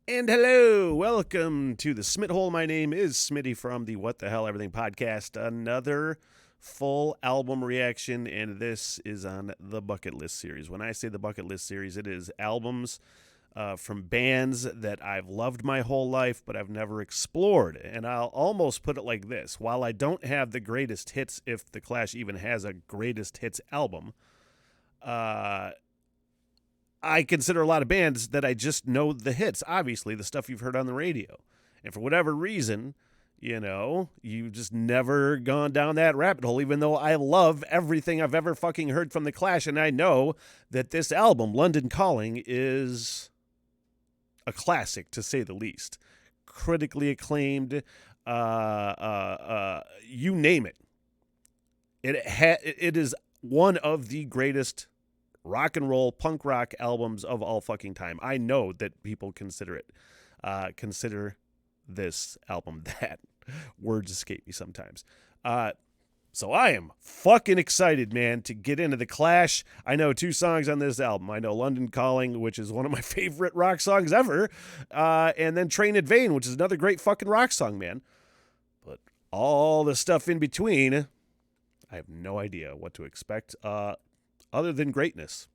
And hello, welcome to the Smit Hole. My name is Smitty from the What the Hell Everything podcast. Another full album reaction, and this is on the Bucket List series. When I say the Bucket List series, it is albums from bands that I've loved my whole life, but I've never explored. And I'll almost put it like this. While I don't have the greatest hits, if The Clash even has a greatest hits album, I consider a lot of bands that I just know the hits, obviously, the stuff you've heard on the radio. And for whatever reason, you've just never gone down that rabbit hole, even though I love everything I've ever fucking heard from The Clash. And I know that this album, London Calling, is a classic, to say the least. Critically acclaimed, you name it. It is one of the greatest rock and roll, punk rock albums of all fucking time. I know that people consider this album that. Words escape me sometimes. So I am fucking excited, man, to get into The Clash. I know 2 songs on this album. I know London Calling, which is one of my favorite rock songs ever, and then Train in Vain, which is another great fucking rock song, man. But all the stuff in between, I have no idea what to expect. Other than greatness.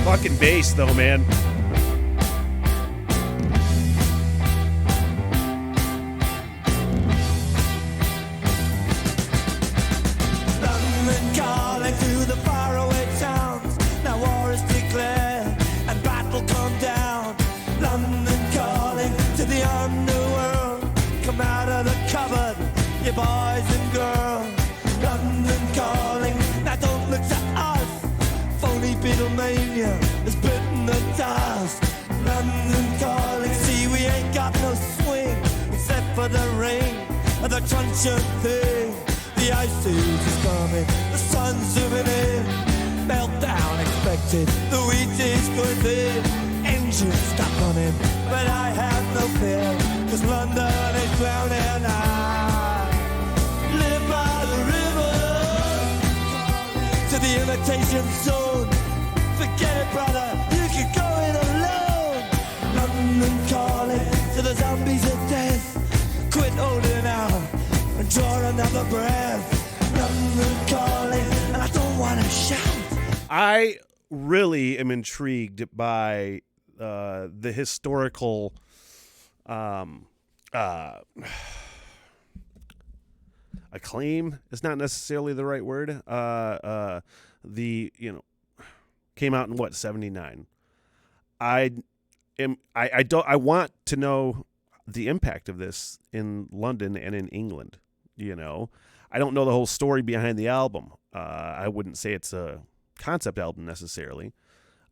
Fucking bass, though, man. London calling through the faraway towns. Now war is declared and battle come down. London calling to the underworld. Come out of the cupboard, you boys and girls. London calling, now don't look to us. Phony Beatlemania has bitten the dust. London calling, see we ain't got no swing except for the rain and the truncheon thing. The ice age is coming, the sun's zooming in. Meltdown expected, the wheat is going thin. Engines stop running, but I have no fear, cause London is drowning. I live by the river to the imitation zone. Forget it, brother, you can go it alone. London calling to the zombies of death. Quit holding out and draw another breath. London calling, and I don't want to shout. I really am intrigued by the historical acclaim is not necessarily the right word. Came out in what, 79. I want to know the impact of this in London and in England. I don't know the whole story behind the album. I wouldn't say it's a concept album necessarily,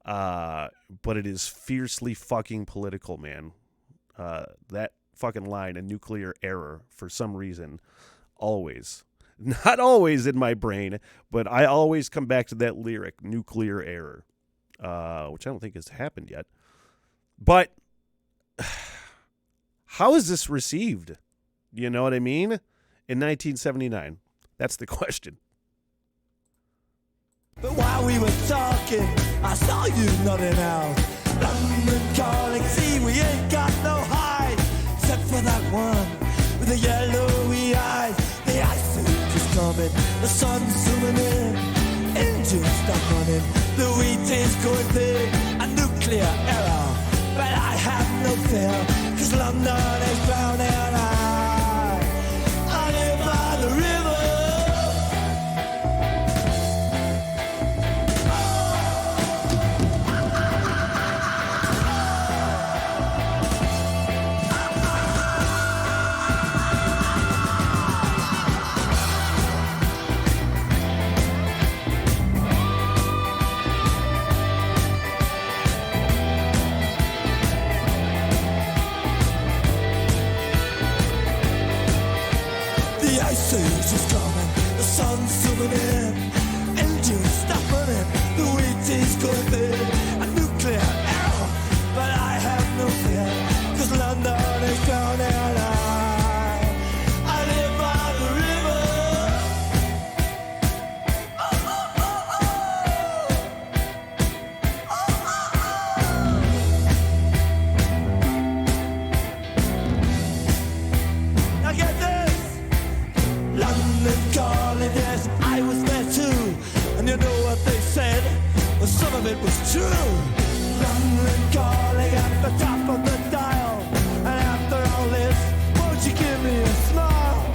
but it is fiercely fucking political, man. That fucking line, a nuclear error, for some reason, always, not always in my brain, but I always come back to that lyric, nuclear error, which I don't think has happened yet. But how is this received? You know what I mean? In 1979. That's the question. But while we were talking, I saw you nodding out. London calling, see we ain't got no hide, except for that one with the yellowy eyes. The ice age is coming, the sun's zooming in. Engines stop running, the wheat is going thin. A nuclear error, but I have no fear, cause London is drowning. I live by the river. The ice age is coming, the sun's zooming in. Engines stop running, the wheat is going thin. A nuclear error, but I have no fear, cause London is drowning. was true. London calling at the top of the dial. And after all this, won't you give me a smile?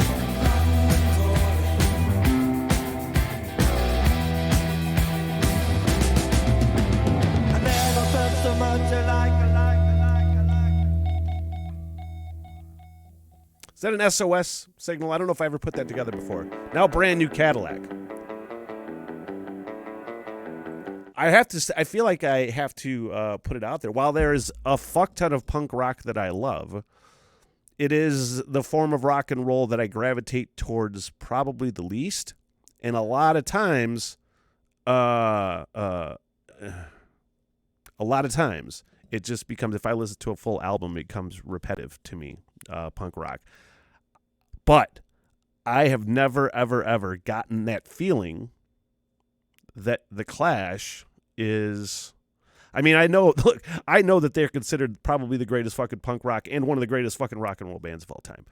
I never felt so much alike. Is that an SOS signal? I don't know if I ever put that together before. Now brand new Cadillac. I feel like I have to put it out there. While there is a fuck ton of punk rock that I love, it is the form of rock and roll that I gravitate towards probably the least. And a lot of times, it just becomes, if I listen to a full album, it becomes repetitive to me, punk rock. But I have never, ever, ever gotten that feeling that The Clash is... I mean, I know that they're considered probably the greatest fucking punk rock and one of the greatest fucking rock and roll bands of all time.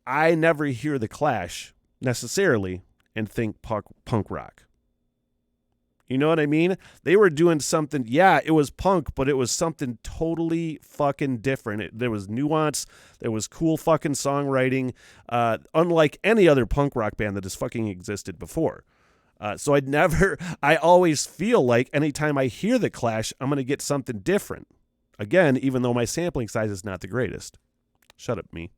I never hear The Clash necessarily and think punk rock. You know what I mean? They were doing something, yeah, it was punk, but it was something totally fucking different. There was nuance, there was cool fucking songwriting, unlike any other punk rock band that has fucking existed before. So I always feel like anytime I hear The Clash, I'm going to get something different. Again, even though my sampling size is not the greatest. Shut up, me.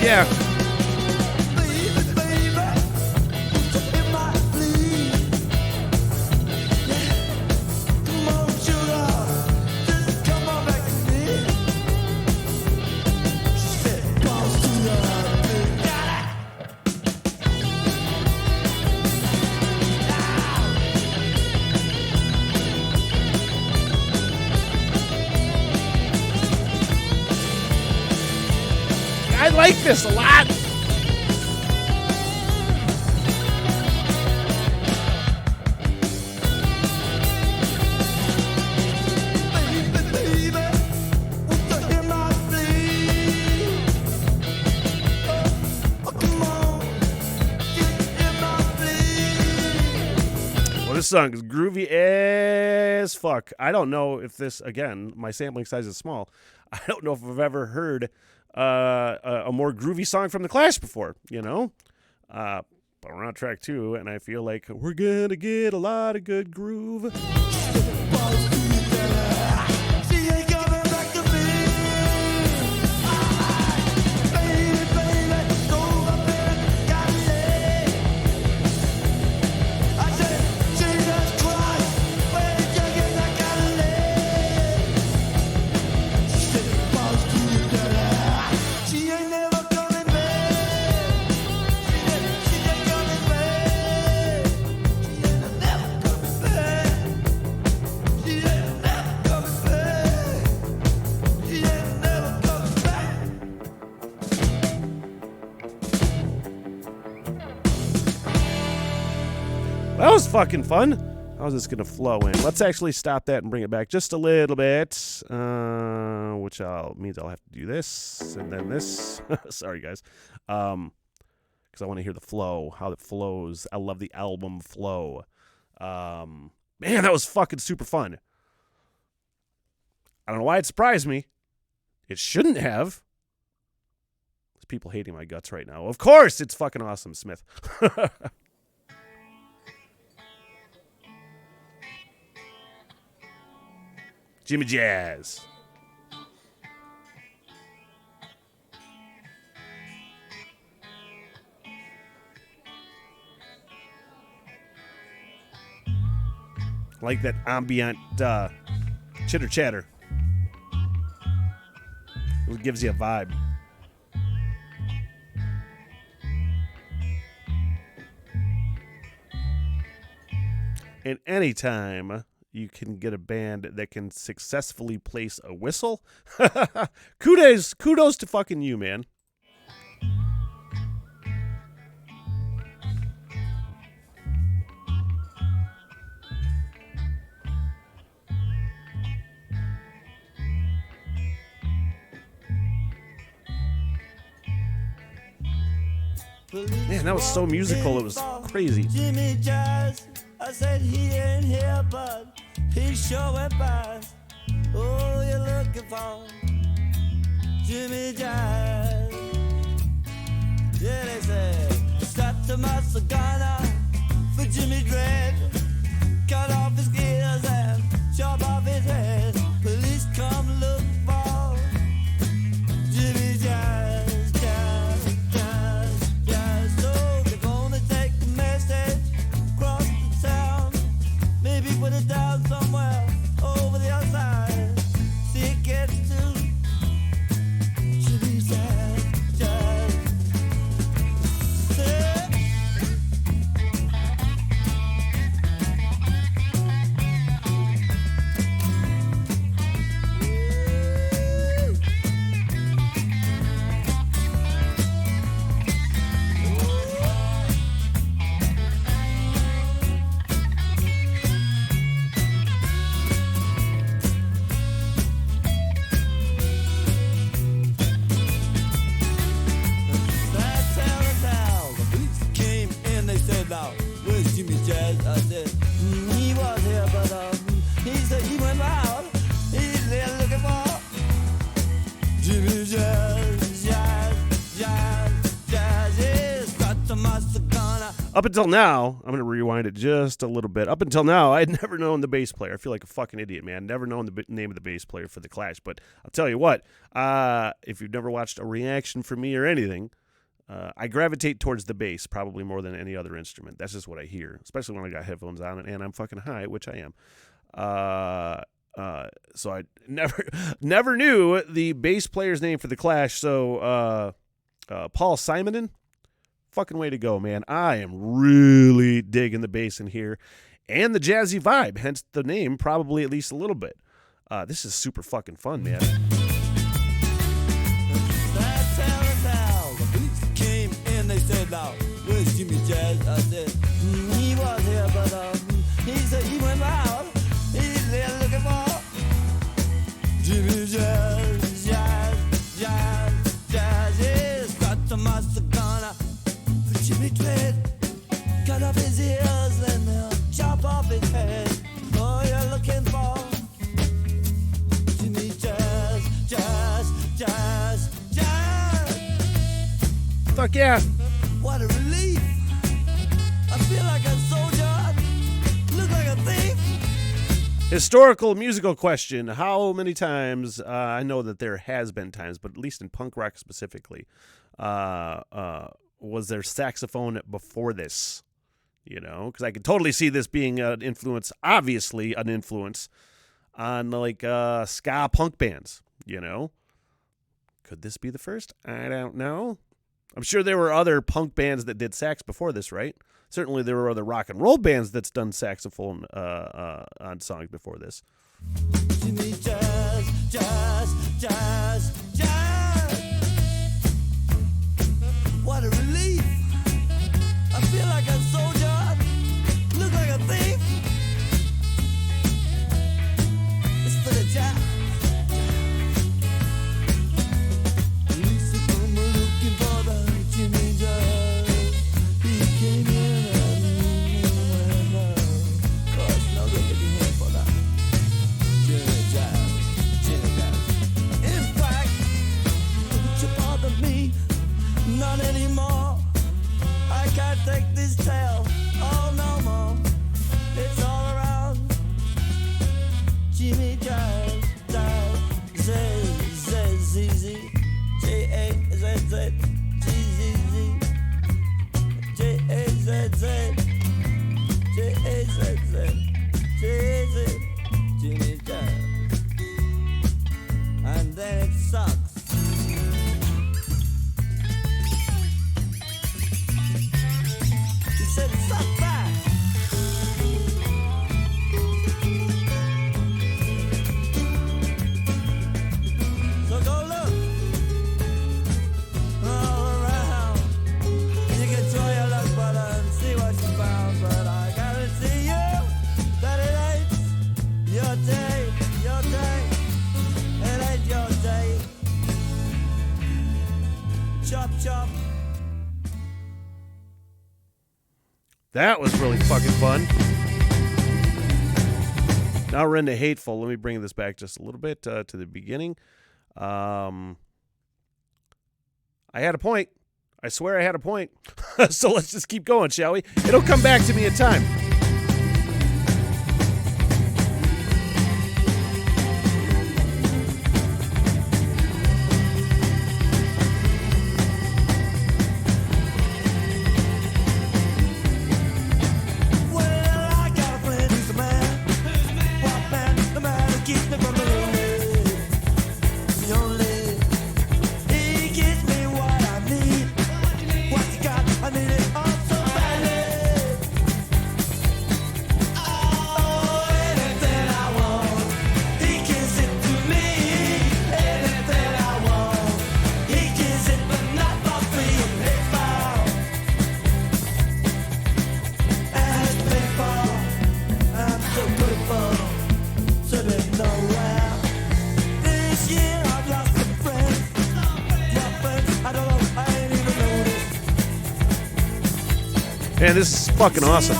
Yeah. I like this a lot. Well, this song is groovy as fuck. I don't know if this, again, my sampling size is small. I don't know if I've ever heard a more groovy song from The Clash before, you know? But we're on track 2, and I feel like we're gonna get a lot of good groove. That was fucking fun. How's this going to flow in? Let's actually stop that and bring it back just a little bit, which means I'll have to do this and then this. Sorry, guys. Because I want to hear the flow, how it flows. I love the album flow. Man, that was fucking super fun. I don't know why it surprised me. It shouldn't have. There's people hating my guts right now. Of course, it's fucking awesome, Smith. Jimmy Jazz. Like that ambient chitter chatter. It gives you a vibe. And anytime you can get a band that can successfully place a whistle. Kudos to fucking you, man. Man, that was so musical, it was crazy. Jimmy Jazz, I said he ain't here, but he sure went past. Oh, you're looking for Jimmy Jazz. Yeah, they said, strapped to my cigar for Jimmy Dread. Cut off his ears and chop off his head. Police come look for Jimmy Jazz. Put it down somewhere over the other side. See it gets to Jimmy Jazz, Jazz. Where's Jimmy Jazz? I said, he was here, but he said he went out. He's there looking for Jimmy Jazz, Jazz, Jazz, Jazz. Yes, got to master gonna. Up until now, I'm going to rewind it just a little bit. Up until now, I'd never known the bass player. I feel like a fucking idiot, man. Never known the name of the bass player for The Clash. But I'll tell you what, if you've never watched a reaction from me or anything, I gravitate towards the bass probably more than any other instrument. That's just what I hear, especially when I got headphones on and I'm fucking high, which I am. So I never knew the bass player's name for The Clash. So Paul Simonon, fucking way to go, man. I am really digging the bass in here and the jazzy vibe, hence the name probably at least a little bit. This is super fucking fun, man. They said, now, where's Jimmy Jazz? I said, he was here, but he said he went out. He's there looking for Jimmy Jazz, Jazz, Jazz, Jazz. Yes, got the master gunner for Jimmy Dread. Cut off his ears and chop off his head. Oh, you're looking for Jimmy Jazz, Jazz, Jazz, Jazz. Fuck yeah. What a relief. I feel like a soldier. Look like a thief. Historical musical question. How many times, I know that there has been times, but at least in punk rock specifically, was there saxophone before this? You know, because I could totally see this being an influence, obviously an influence on like ska punk bands, you know? Could this be the first? I don't know. I'm sure there were other punk bands that did sax before this, right? Certainly there were other rock and roll bands that's done saxophone on songs before this. Jimmy Jazz, Jazz, Jazz, Jazz. What a relief. I feel like a soldier. Look like a thief. It's for the jazz. Not anymore. I can't take this tale. Oh, no more. It's all around. Jimmy Jazz, Jazz, Z, Z, Z, Z, J, A, Z, Z, G, Z, Z, J, A, Z, Z, J, A, Z, Z, J, Z, Jimmy Jazz. And then it sucks. Said suck back. That was really fucking fun. Now we're into Hateful. Let me bring this back just a little bit to the beginning. I had a point. I swear I had a point. So let's just keep going, shall we? It'll come back to me in time. Man, this is fucking awesome.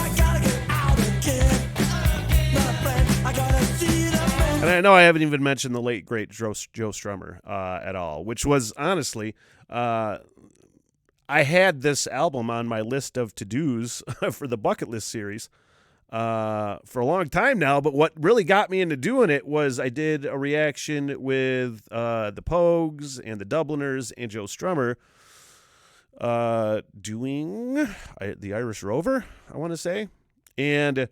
And I know I haven't even mentioned the late, great Joe Strummer at all, which was, honestly, I had this album on my list of to-dos for the Bucket List series for a long time now, but what really got me into doing it was I did a reaction with the Pogues and the Dubliners and Joe Strummer doing the Irish Rover, I want to say, and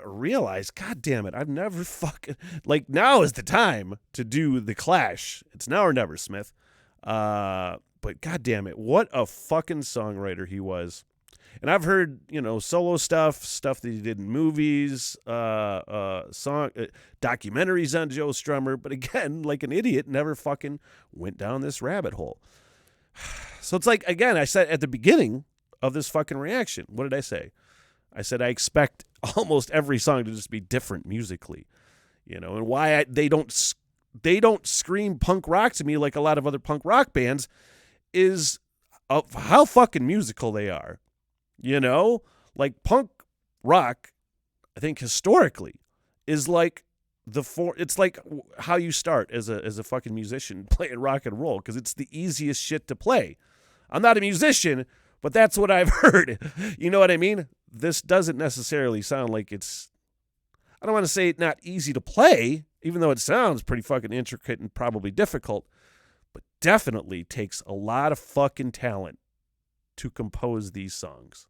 realized, God damn it, I've never fucking, like, now is the time to do the Clash. It's now or never, Smith. But God damn it, what a fucking songwriter he was. And I've heard, solo stuff that he did in movies, documentaries on Joe Strummer, but again, like an idiot, never fucking went down this rabbit hole. So it's like, again, I said at the beginning of this fucking reaction, what did I say? I said I expect almost every song to just be different musically, and why they don't scream punk rock to me like a lot of other punk rock bands is of how fucking musical they are, like punk rock. I think historically is like it's like how you start as a fucking musician playing rock and roll, because it's the easiest shit to play. I'm not a musician, but that's what I've heard. You know what I mean? This doesn't necessarily sound like it's, I don't want to say it's not easy to play, even though it sounds pretty fucking intricate and probably difficult, but definitely takes a lot of fucking talent to compose these songs.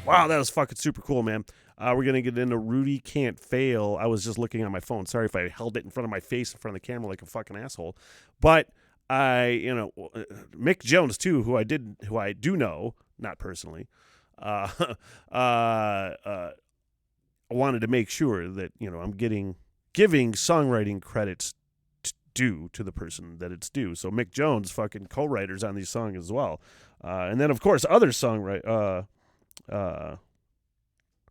Wow, that was fucking super cool, man. We're going to get into Rudy Can't Fail. I was just looking at my phone. Sorry if I held it in front of my face, in front of the camera like a fucking asshole. But Mick Jones, too, who I do know, not personally, wanted to make sure that, I'm giving songwriting credits due to the person that it's due. So Mick Jones fucking co-writers on these songs as well. And then, of course, other songwriters,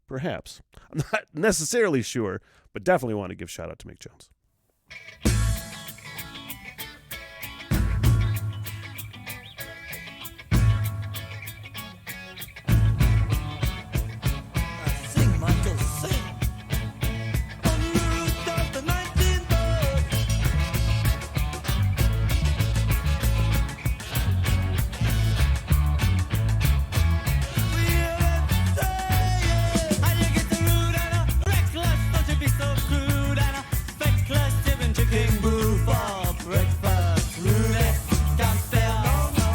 perhaps. I'm not necessarily sure, but definitely want to give shout out to Mick Jones. Sing, Michael, sing. On the route of the 19th bird. We hear it say, how you get the rude and a reckless, don't you be so crude and a feckless, giving chicken brew for breakfast. Rudy, can't fail, no, no.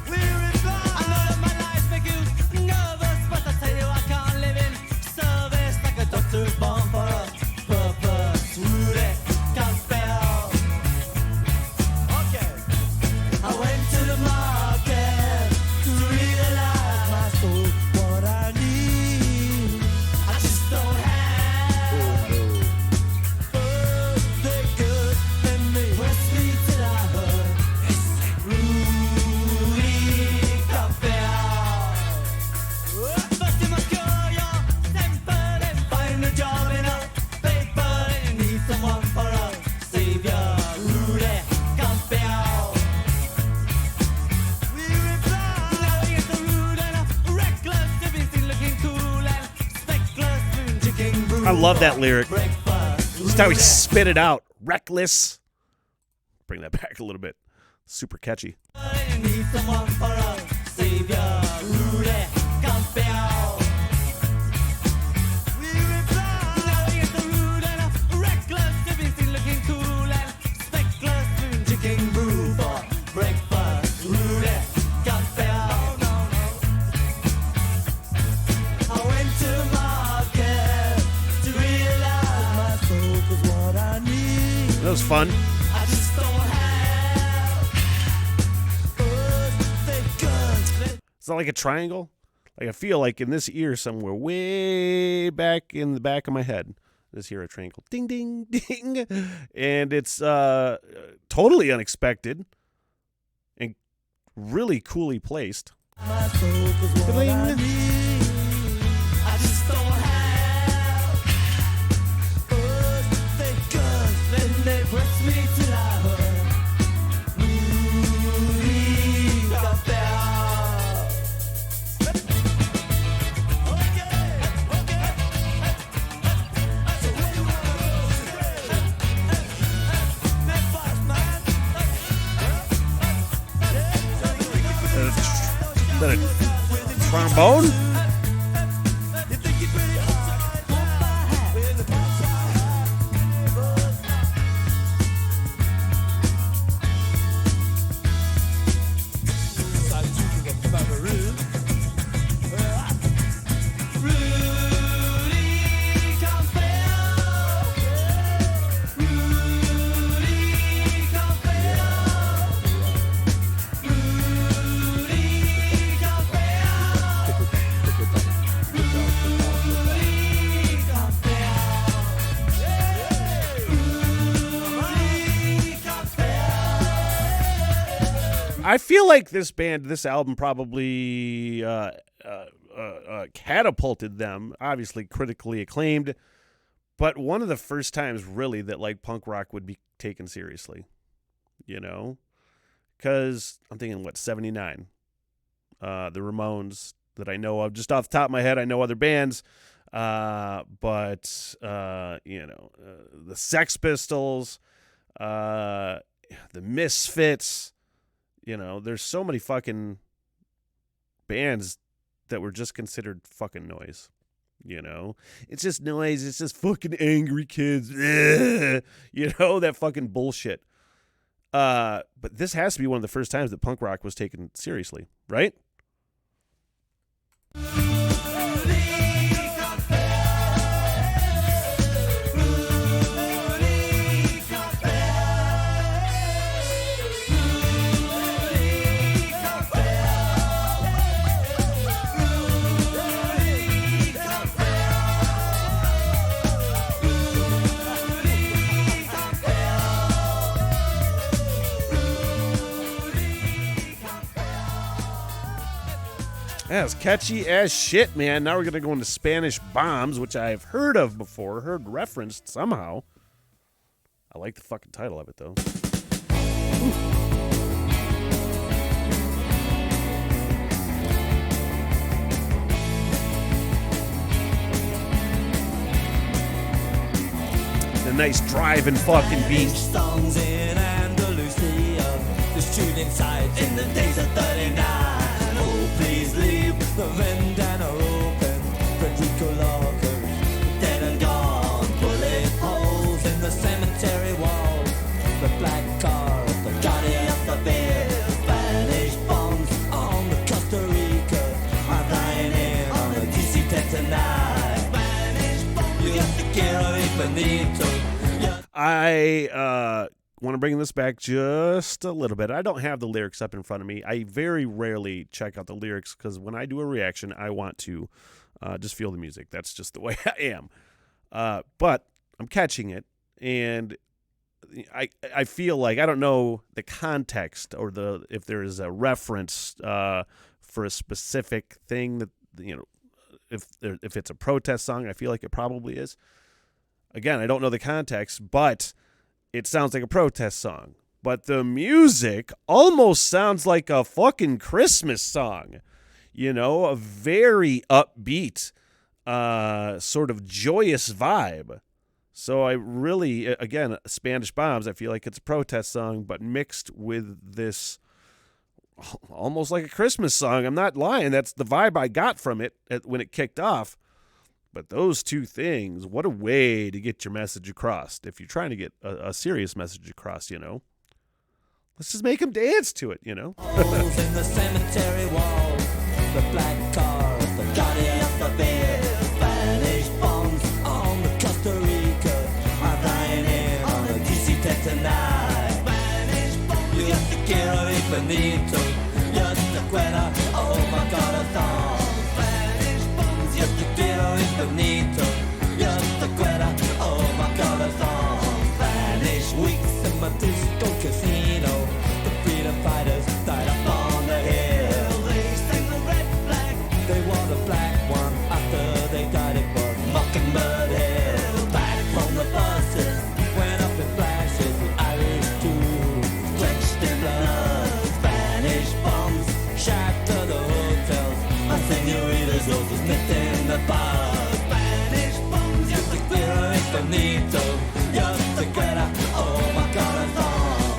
We reply, I know that my life make you nervous, but I tell you I can't live in service like a doctor's born for a purpose. Rudy, can't fail. Okay. I went to the market to realize my soul, what I need. I just don't have. Birthday good and me. Press me till I hurt. Rudy can't fail. First you must cure your temper, then find a job in a paper, and you need someone for a savior. Rudy can't fail. We reply, now we get the rude and a reckless, everything looking cool and speckless, spoon chicken brew. I love that lyric. Breakfast. Just how he spit it out. Reckless. Bring that back a little bit. Super catchy. You need someone for a savior. Rudy can't fail. We reply, now we get the rude and a reckless, everything looking cool and speckless, spoon chicken brew for breakfast. Rudy can't fail. No, no. I went to market to realize my soul was what I need. That was fun. I just don't have birthday goods. It's not like a triangle. Like I feel like in this ear somewhere, way back in the back of my head, this here a triangle. Ding, ding, ding. And it's totally unexpected and really coolly placed. My soul was what I need. I just don't have birthday goods. Then they press me till I hurt. Rudy got there. So where you wanna go? That fast, man. Is that a trombone? You think you're pretty hard when the boss Rudy can't fail. Rudy can't fail. Rudy can't fail. Rudy can't fail. I feel like this album probably catapulted them, obviously critically acclaimed, but one of the first times really that like punk rock would be taken seriously, you know? Because I'm thinking, 79? The Ramones that I know of, just off the top of my head, I know other bands, but the Sex Pistols, the Misfits, there's so many fucking bands that were just considered fucking noise. It's just noise. It's just fucking angry kids. That fucking bullshit. But this has to be one of the first times that punk rock was taken seriously, right? That's catchy as shit, man. Now we're going to go into Spanish Bombs, which I've heard of before, heard referenced somehow. I like the fucking title of it, though. The nice driving fucking beat. Songs in Andalusia, the shooting sides in the days of 39. Oh, please leave the Vendana open. Federico Lorca's dead and gone. Bullet holes in the cemetery wall. The black car of the Guardia of the Beer. Spanish bombs on the Costa Rica. I'm dying in on the DC-10 tonight. Spanish bombs, you got the Quiero Benito. I want to bring this back just a little bit. I don't have the lyrics up in front of me. I very rarely check out the lyrics because when I do a reaction, I want to just feel the music. That's just the way I am. But I'm catching it, and I feel like I don't know the context or if there is a reference for a specific thing that, you know, if it's a protest song. I feel like it probably is. Again, I don't know the context, but it sounds like a protest song. But the music almost sounds like a fucking Christmas song. You know, a very upbeat, sort of joyous vibe. So I really, again, Spanish Bombs, I feel like it's a protest song, but mixed with this almost like a Christmas song. I'm not lying. That's the vibe I got from it when it kicked off. But those two things, what a way to get your message across. If you're trying to get a serious message across, you know, let's just make them dance to it, you know. Holes in the cemetery wall, the black car, the Guardia of the Beer, Spanish bombs on the Costa Rica. I'm dying in on the DC-10 tonight. Spanish bombs, you got the Quiero Benito, just the Quetta, oh my God, a song. Benito, just the Quetta, oh my God, a song. Spanish weeks in my disco casino. The freedom fighters died up on the hill. They sang the red flag, they wore the black one. After they died it was Mockingbird Hill. Back from the buses, went up in flashes. The Irish too, drenched in blood. Spanish bombs shatter the hotels. My senoritas those was met in the bar.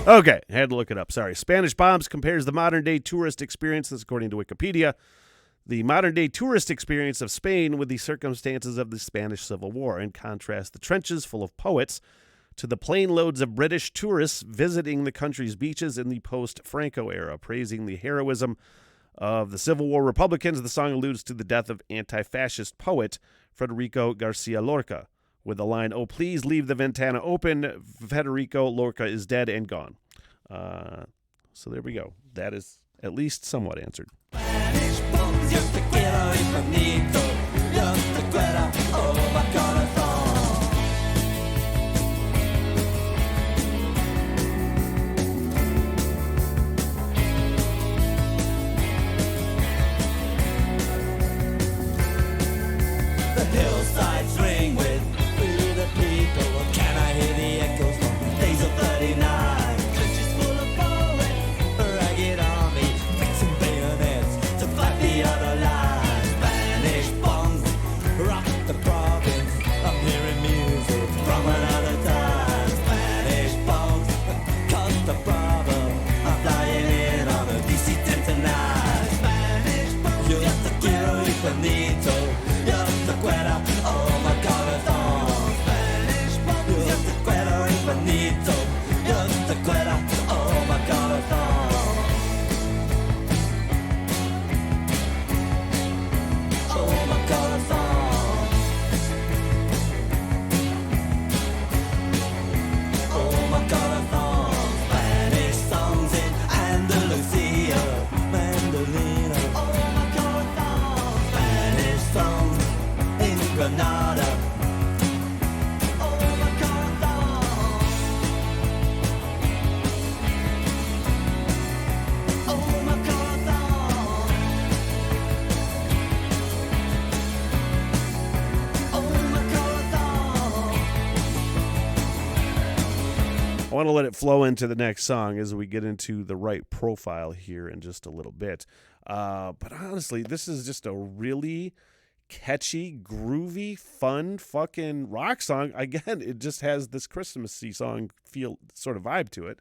Okay, I had to look it up. Sorry. Spanish Bombs compares the modern-day tourist experience, this according to Wikipedia, the modern-day tourist experience of Spain with the circumstances of the Spanish Civil War, and contrasts the trenches full of poets to the plane loads of British tourists visiting the country's beaches in the post-Franco era. Praising the heroism of the Civil War Republicans, the song alludes to the death of anti-fascist poet Federico Garcia Lorca, with the line, "Oh, please leave the ventana open. Federico Lorca is dead and gone." So there we go. That is at least somewhat answered. Spanish bombs, just the Quiero Benito, just the Quetta, oh my God, a song. The hillsides ring with "We the People." Can I hear the echoes from the days of 39? Trenches full of poets, a ragged army, fixing bayonets to fight the other line. Spanish bombs rock the province. I'm hearing music from another time. Spanish bombs caused the problem. I'm flying in on a DC-10 tonight. Spanish bombs, you got the Quiero Benito. Oh my God, it's on. Spanish bombs, just the Quiero Benito, just the Quetta, oh my God, it's on. Oh my God, it's on. Oh my God, it's on. Spanish songs in Andalusia, Mandolina. Oh my God, it's on. Spanish songs in Granada. Oh my God, want to let it flow into the next song as we get into the right profile here in just a little bit. But honestly, this is just a really catchy, groovy, fun fucking rock song. Again, it just has this Christmassy song feel, sort of vibe to it.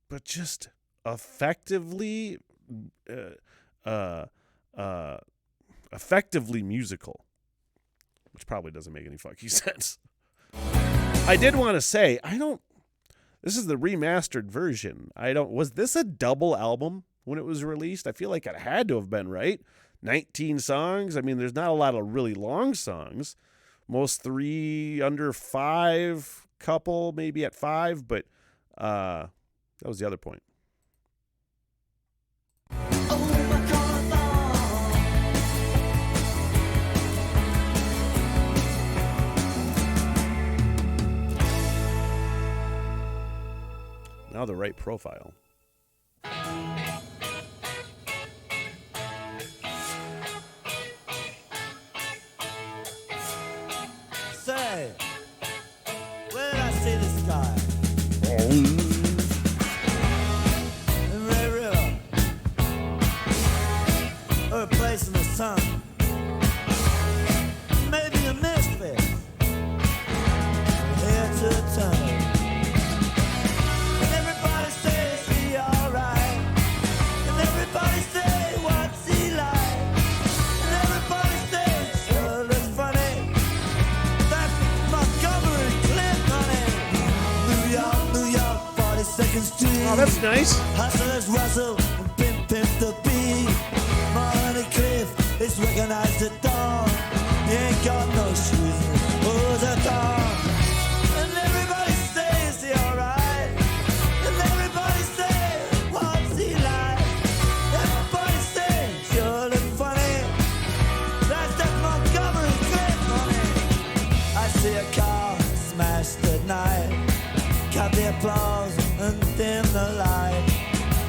But just effectively musical, which probably doesn't make any fucking sense. I did want to say, this is the remastered version. Was this a double album when it was released? I feel like it had to have been, right? 19 songs. I mean, there's not a lot of really long songs. Most 3 under 5, couple maybe at 5, but that was the other point. Now the right profile. Say, where did I see this guy? In Red River, or a place in the sun. Maybe a misfit, here to turn. And everybody says he alright, and everybody say what's he like, and everybody says sure looks funny. That's Montgomery Clint, honey. New York, 42nd Street. Oh, that's nice. Hustlers rustle and pimp the beat. Money Cliff is recognized at dawn. He ain't got no shoes, who's a dog. And everybody says he alright, and everybody says what's he like. Everybody says sure look funny. That's that Montgomery Cliff, honey. I see a car smashed at night. Cut the applause and dim the light.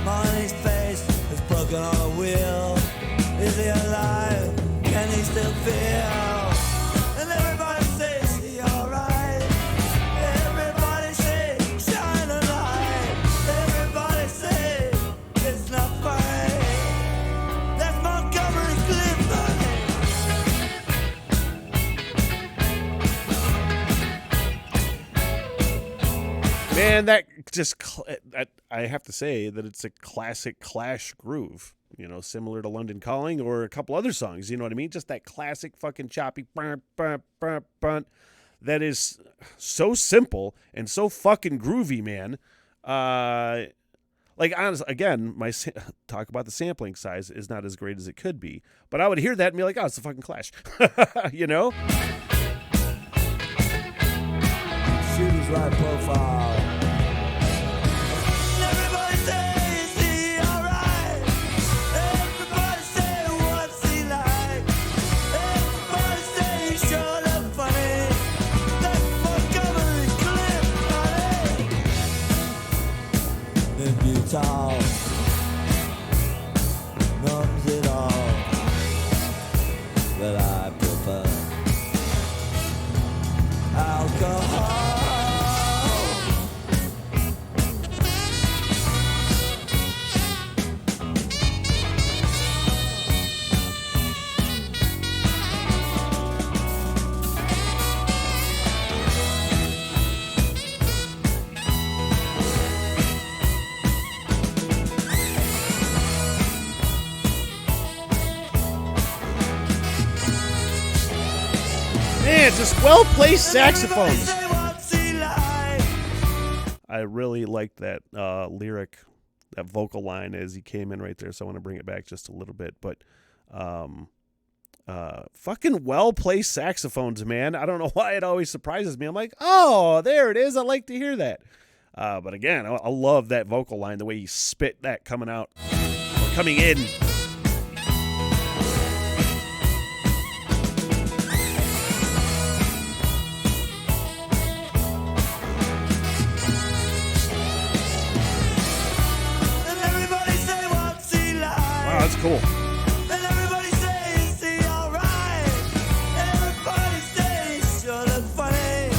Money's face is broken on a wheel. Is he alive? Can he still feel? And everybody says he alright. Everybody say shine a light. Everybody say it's not funny. That's Montgomery Cliff, honey. Man, that just, I have to say that it's a classic Clash groove, you know, similar to London Calling or a couple other songs, you know what I mean? Just that classic fucking choppy that is so simple and so fucking groovy, man. Like, honestly, again, talk about the sampling size is not as great as it could be, but I would hear that and be like, oh, it's the fucking Clash, you know? Shoot his right profile. Everybody says he alright. Everybody say what's he like. Everybody say he sure look funny. That's Montgomery Cliff, honey. Then you talk, numbs it all. But I prefer alcohol. Man, just well-placed saxophones. I really liked that lyric, that vocal line as he came in right there, so I want to bring it back just a little bit. But fucking well-placed saxophones, man. I don't know why it always surprises me. I'm like, oh, there it is. I like to hear that. But again, I love that vocal line, the way he spit that coming out, or coming in. That's cool. And everybody says he alright. Everybody says sure look funny.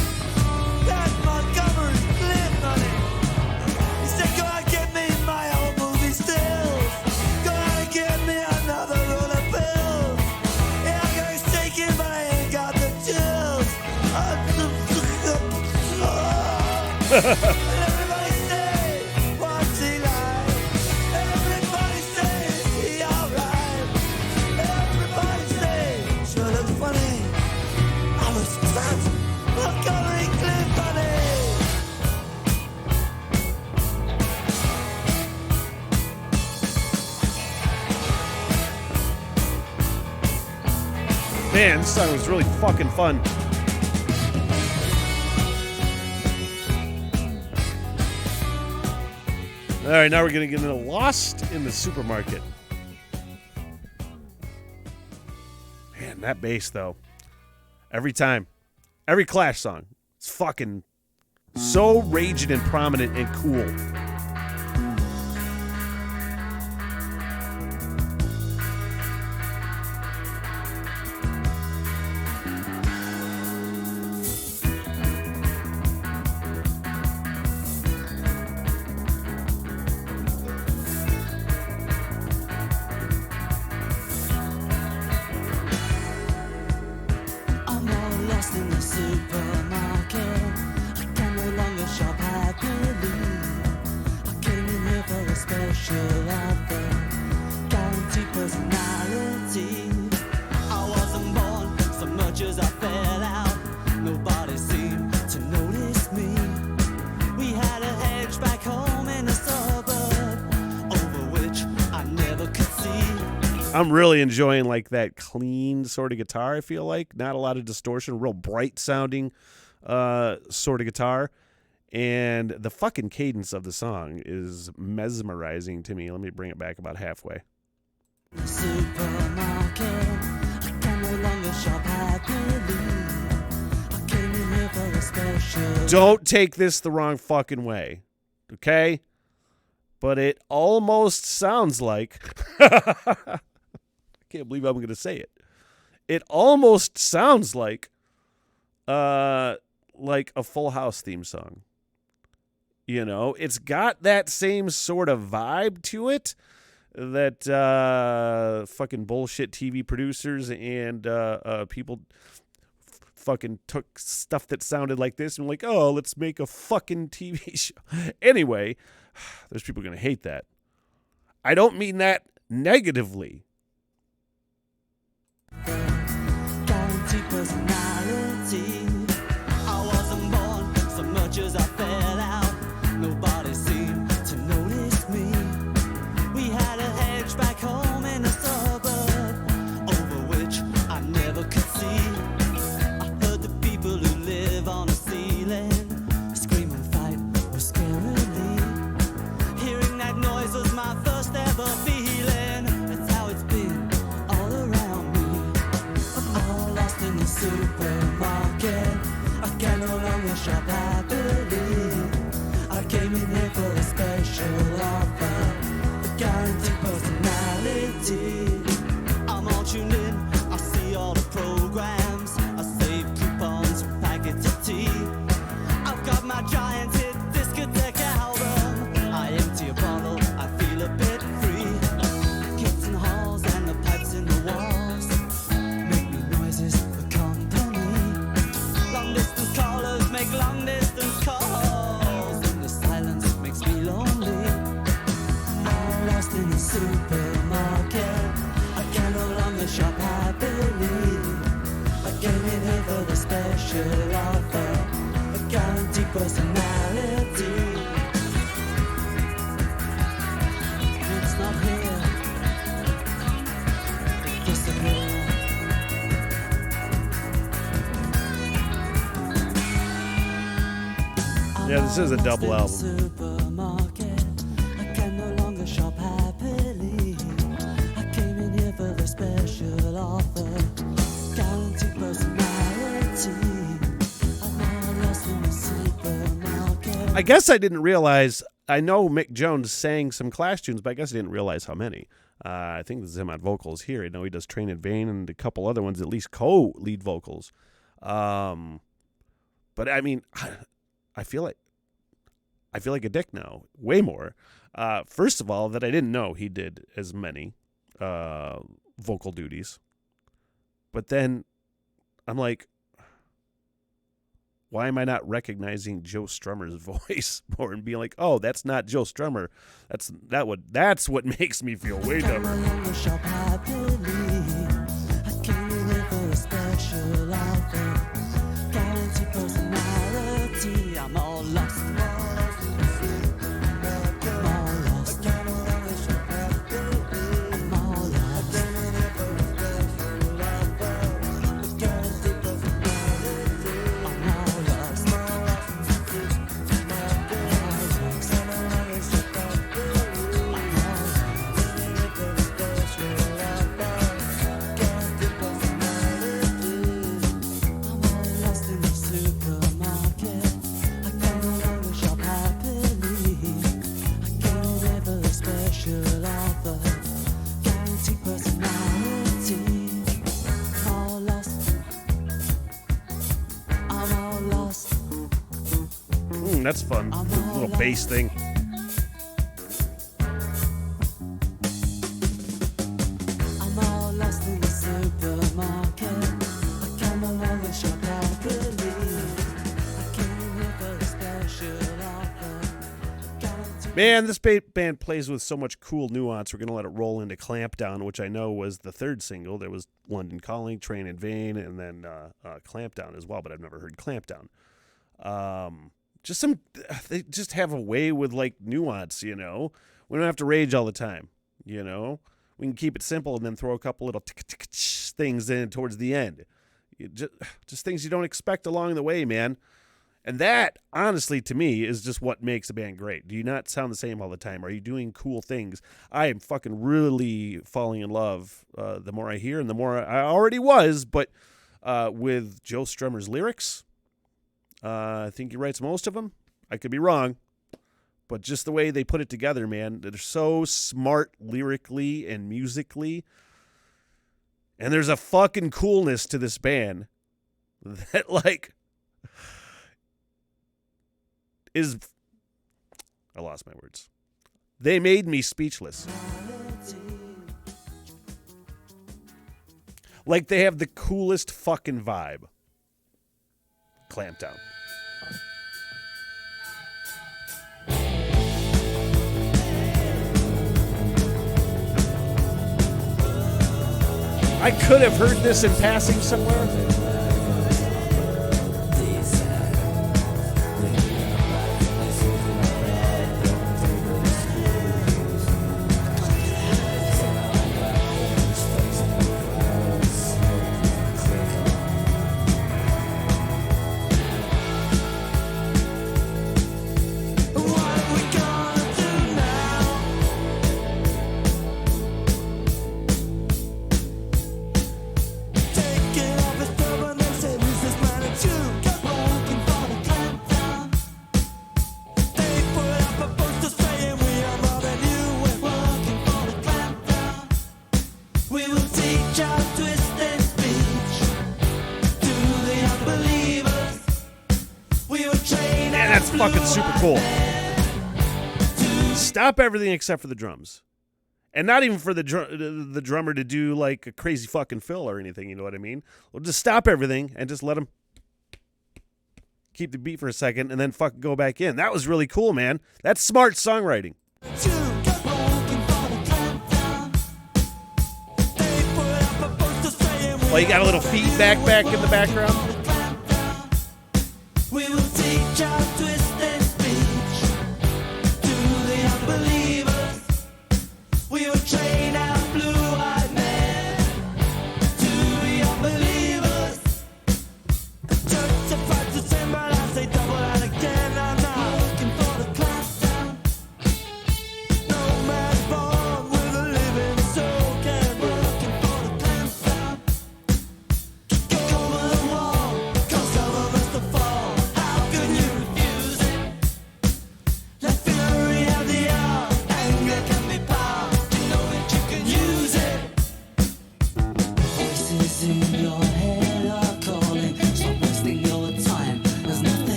Everybody say, what's he like? Everybody say, is he alright? Everybody say, sure looks funny. I was fat, not going clear funny. Man, this song was really fucking fun. All right, now we're going to get into Lost in the Supermarket. Man, that bass, though. Every time. Every Clash song. It's fucking so raging and prominent and cool. I'm all lost in the supermarket. I can no longer shop happily. I came in here for a special offer, guaranteed personality. I wasn't born so much as I fell out. Nobody seemed to notice me. We had a hedge back home in the suburb, over which I never could see. I'm really enjoying like that clean sort of guitar, I feel like. Not a lot of distortion, real bright sounding sort of guitar. And the fucking cadence of the song is mesmerizing to me. Let me bring it back about halfway. The supermarket, I can no longer shop happily. I came in here for a special. Don't take this the wrong fucking way, okay? But it almost sounds like... I can't believe I'm going to say it. It almost sounds like a Full House theme song. You know, it's got that same sort of vibe to it that fucking bullshit TV producers and people fucking took stuff that sounded like this and like, oh, let's make a fucking TV show. Anyway, there's people going to hate that. I don't mean that negatively. Guaranteed personality. I wasn't born so much as I fell out. Nobody seemed to notice me. We had a hedge back home in the suburb, over which I never could see. I heard the people who live on the ceiling scream and fight or scarily. Hearing that noise was my first ever feeling. That's how it's been all around me. I'm all lost in the supermarket. I can no longer shop happily. I came in here for a special offer, a guaranteed personality. I'm all tuned in, I see all the programs. I save coupons for packets of tea. I've got my giant hit discotheque album. I empty a bottle, I feel a bit free. Kids in the halls and the pipes in the walls make me noises for company. Long distance callers make long distance calls, and the silence makes me lonely. I'm lost in the supermarket. I can no longer shop happily. I came in here for the special offer, a guaranteed personality. It's not here. It disappeared. Yeah, this is a double album. Supermarket. I can no longer shop happily. I came in here for the special offer, guaranteed personality. I'm all lost in the supermarket. I guess I didn't realize. I know Mick Jones sang some Clash tunes, but I guess I didn't realize how many. I think this is him on vocals here. I know he does Train in Vain and a couple other ones, at least co-lead vocals. But I mean, I feel like a dick now, way more. First of all, that I didn't know he did as many vocal duties. But then I'm like, why am I not recognizing Joe Strummer's voice more and being like, oh, that's not Joe Strummer. That's what makes me feel way dumber. I'm all lost. That's fun. Little bass thing. I'm all lost in the supermarket. I come along and shop happily. I came here for a special offer. Man, this band plays with so much cool nuance. We're going to let it roll into Clampdown, which I know was the third single. There was London Calling, Train in Vain, and then Clampdown as well, but I've never heard Clampdown. They just have a way with like nuance, you know. We don't have to rage all the time, you know. We can keep it simple and then throw a couple little things in towards the end. Just things you don't expect along the way, man. And that, honestly, to me, is just what makes a band great. Do you not sound the same all the time? Are you doing cool things? I am fucking really falling in love the more I hear and the more I already was, but with Joe Strummer's lyrics. I think he writes most of them. I could be wrong. But just the way they put it together, man, they're so smart lyrically and musically. And there's a fucking coolness to this band that, like, I lost my words. They made me speechless. Like, they have the coolest fucking vibe. Clampdown. I could have heard this in passing somewhere. Fucking super cool. Stop everything except for the drums. And not even for the drummer to do like a crazy fucking fill or anything, you know what I mean? Well, just stop everything and just let him keep the beat for a second and then fucking go back in. That was really cool, man. That's smart songwriting. Oh, you got a little feedback back in the background? We will teach our twisted speech to the unbelievers. We will train our blue-eyed men to the unbelievers. Church supplies the same, but I say double and again. I'm not looking for the clampdown. No man's born with a living soul. Can't we're looking for the clampdown. Kick over the wall, cause some of us to fall. How can you refuse?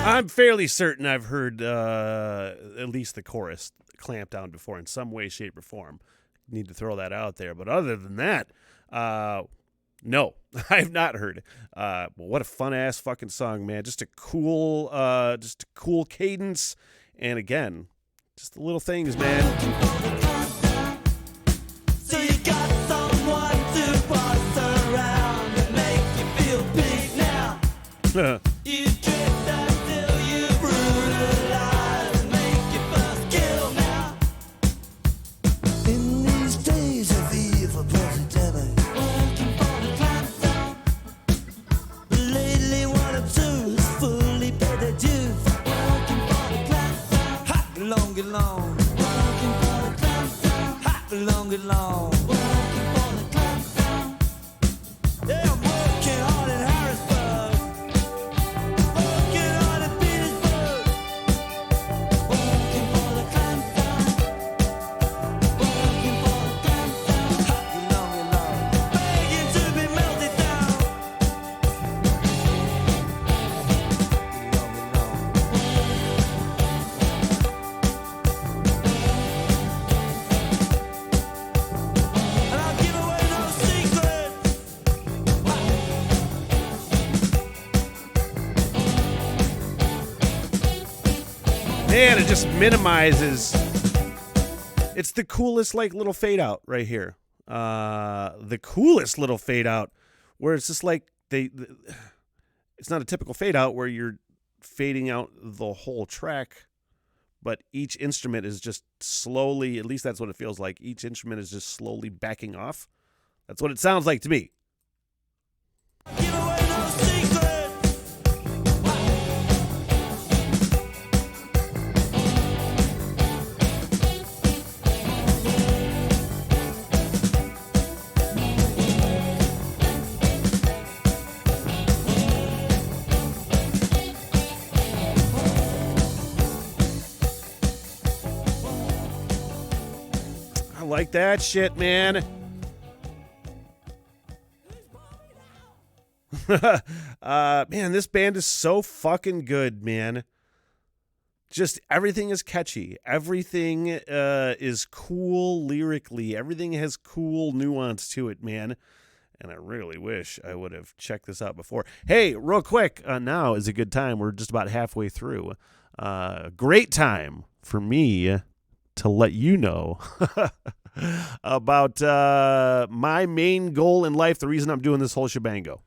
I'm fairly certain I've heard at least the chorus clamped down before in some way, shape, or form. Need to throw that out there. But other than that, no, I have not heard. Well, what a fun ass fucking song, man! Just a cool cadence, and again, just the little things, man. So you got someone to boss around and make you feel big now. You drift until you brutalize and make your first kill now. In these days of evil positivity, working for the clan zone. Lately one or two has fully paid their dues. Working for the clan zone. Hot and long and long. Working for the clan zone. Hot and long and long. Working for the clan zone. Yeah, I'm working hard in Harrisburg. Working hard in Petersburg. Working for the clan zone. Working for the clan zone. Hot and long. Begging to be melted down. And I'll give away no secrets. Man, it just minimizes. It's the coolest like little fade out right here. The coolest little fade out where it's just like it's not a typical fade out where you're fading out the whole track, but each instrument is just slowly, at least that's what it feels like. Each instrument is just slowly backing off. That's what it sounds like to me. Give away no secrets. I like that shit, man. Man, this band is so fucking good, man. Just everything is catchy. Everything is cool lyrically. Everything has cool nuance to it, man. And I really wish I would have checked this out before. Hey, real quick, now is a good time. We're just about halfway through. Great time for me to let you know about my main goal in life, the reason I'm doing this whole shebango.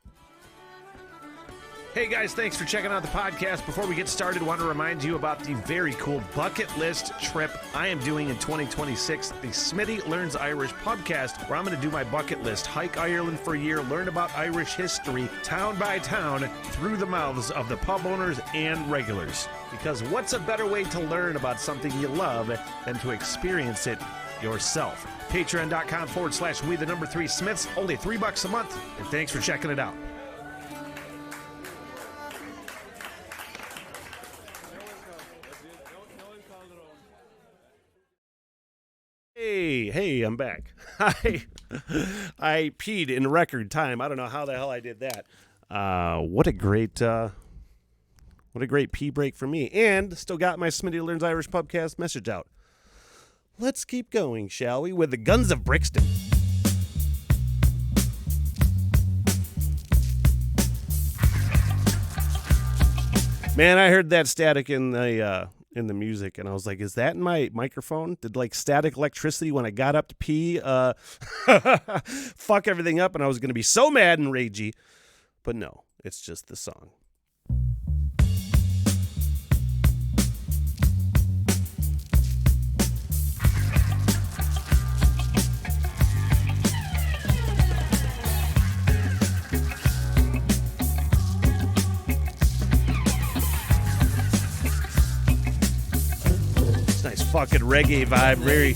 Hey guys, thanks for checking out the podcast. Before we get started, I want to remind you about the very cool bucket list trip I am doing in 2026, the Smitty Learns Irish podcast, where I'm going to do my bucket list, hike Ireland for a year, learn about Irish history, town by town, through the mouths of the pub owners and regulars. Because what's a better way to learn about something you love than to experience it yourself? Patreon.com/we3Smiths, only $3 a month, and thanks for checking it out. Hey, I'm back. I peed in record time. I don't know how the hell I did that. What a great pee break for me. And still got my Smitty Learns Irish podcast message out. Let's keep going, shall we, with the Guns of Brixton. Man, I heard that static in the music, and I was like, is that in my microphone? Did like static electricity when I got up to pee fuck everything up, and I was going to be so mad and ragey? But no, it's just the song. Nice fucking reggae vibe, very.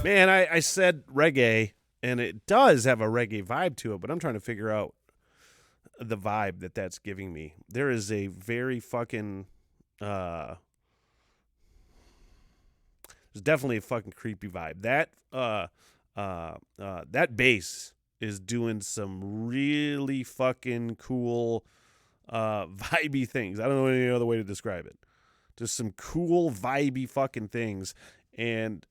Man, I said reggae, and it does have a reggae vibe to it, but I'm trying to figure out the vibe that's giving me. There is a very fucking there's definitely a fucking creepy vibe. That bass is doing some really fucking cool vibey things. I don't know any other way to describe it. Just some cool vibey fucking things. And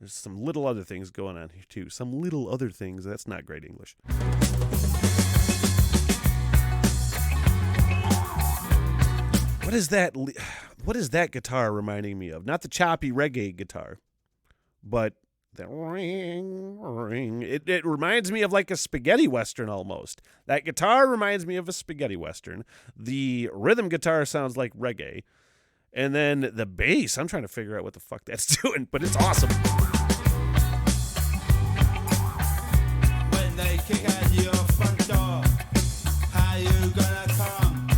there's some little other things going on here too. Some little other things. That's not great English. What is that? What is that guitar reminding me of? Not the choppy reggae guitar, but the ring, ring. It reminds me of like a spaghetti western almost. That guitar reminds me of a spaghetti western. The rhythm guitar sounds like reggae. And then the bass, I'm trying to figure out what the fuck that's doing, but it's awesome. When they kick at your front door, how you gonna come?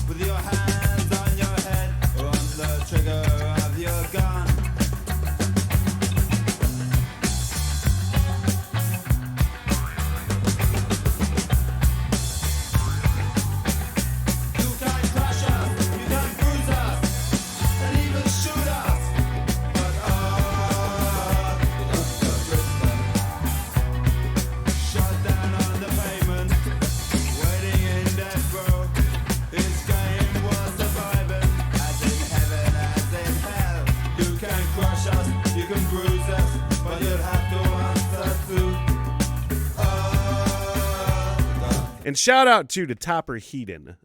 With your hands on your head or on the trigger of your gun? You can't crush us, you can't bruise us, and even shoot us. But shut down on the pavement, waiting in death row. This game was surviving, as in heaven, as in hell. You can crush us, you can bruise us, but you'll have to answer to. And shout out to Topper Heaton,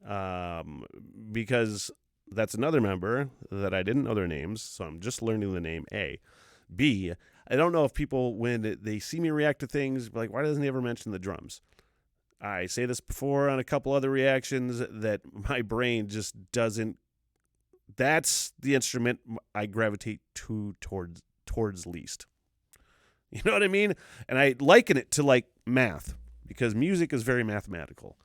because that's another member that I didn't know their names, so I'm just learning the name A. B, I don't know if people, when they see me react to things, like, why doesn't he ever mention the drums? I say this before on a couple other reactions that my brain just doesn't. That's the instrument I gravitate towards least. You know what I mean? And I liken it to like math, because music is very mathematical,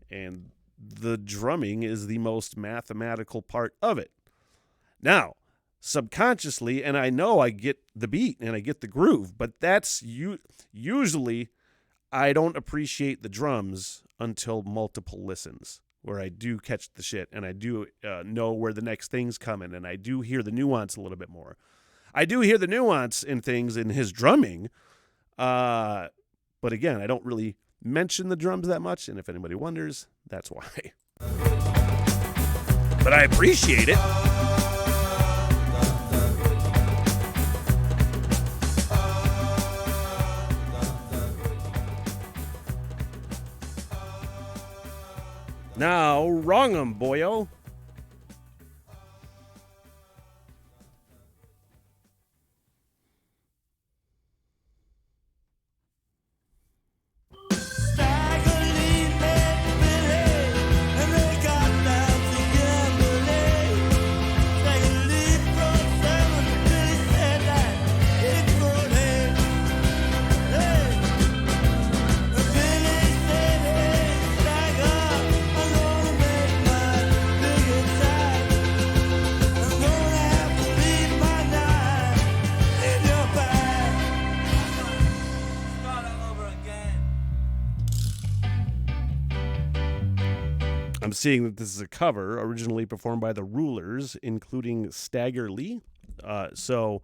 and the drumming is the most mathematical part of it. Now, subconsciously, and I know I get the beat and I get the groove, but that's usually I don't appreciate the drums until multiple listens, where I do catch the shit and I do know where the next thing's coming, and I do hear the nuance a little bit more. I do hear the nuance in things in his drumming, but again, I don't really mention the drums that much, and if anybody wonders, that's why. But I appreciate it. Now, wrong 'em, boyo. I'm seeing that this is a cover originally performed by the Rulers, including Stagger Lee. So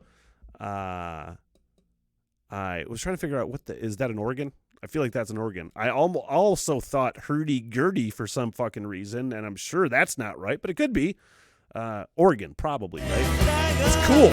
I was trying to figure out is that an organ? I feel like that's an organ. I also thought hurdy-gurdy for some fucking reason, and I'm sure that's not right, but it could be. Organ, probably, right? It's cool.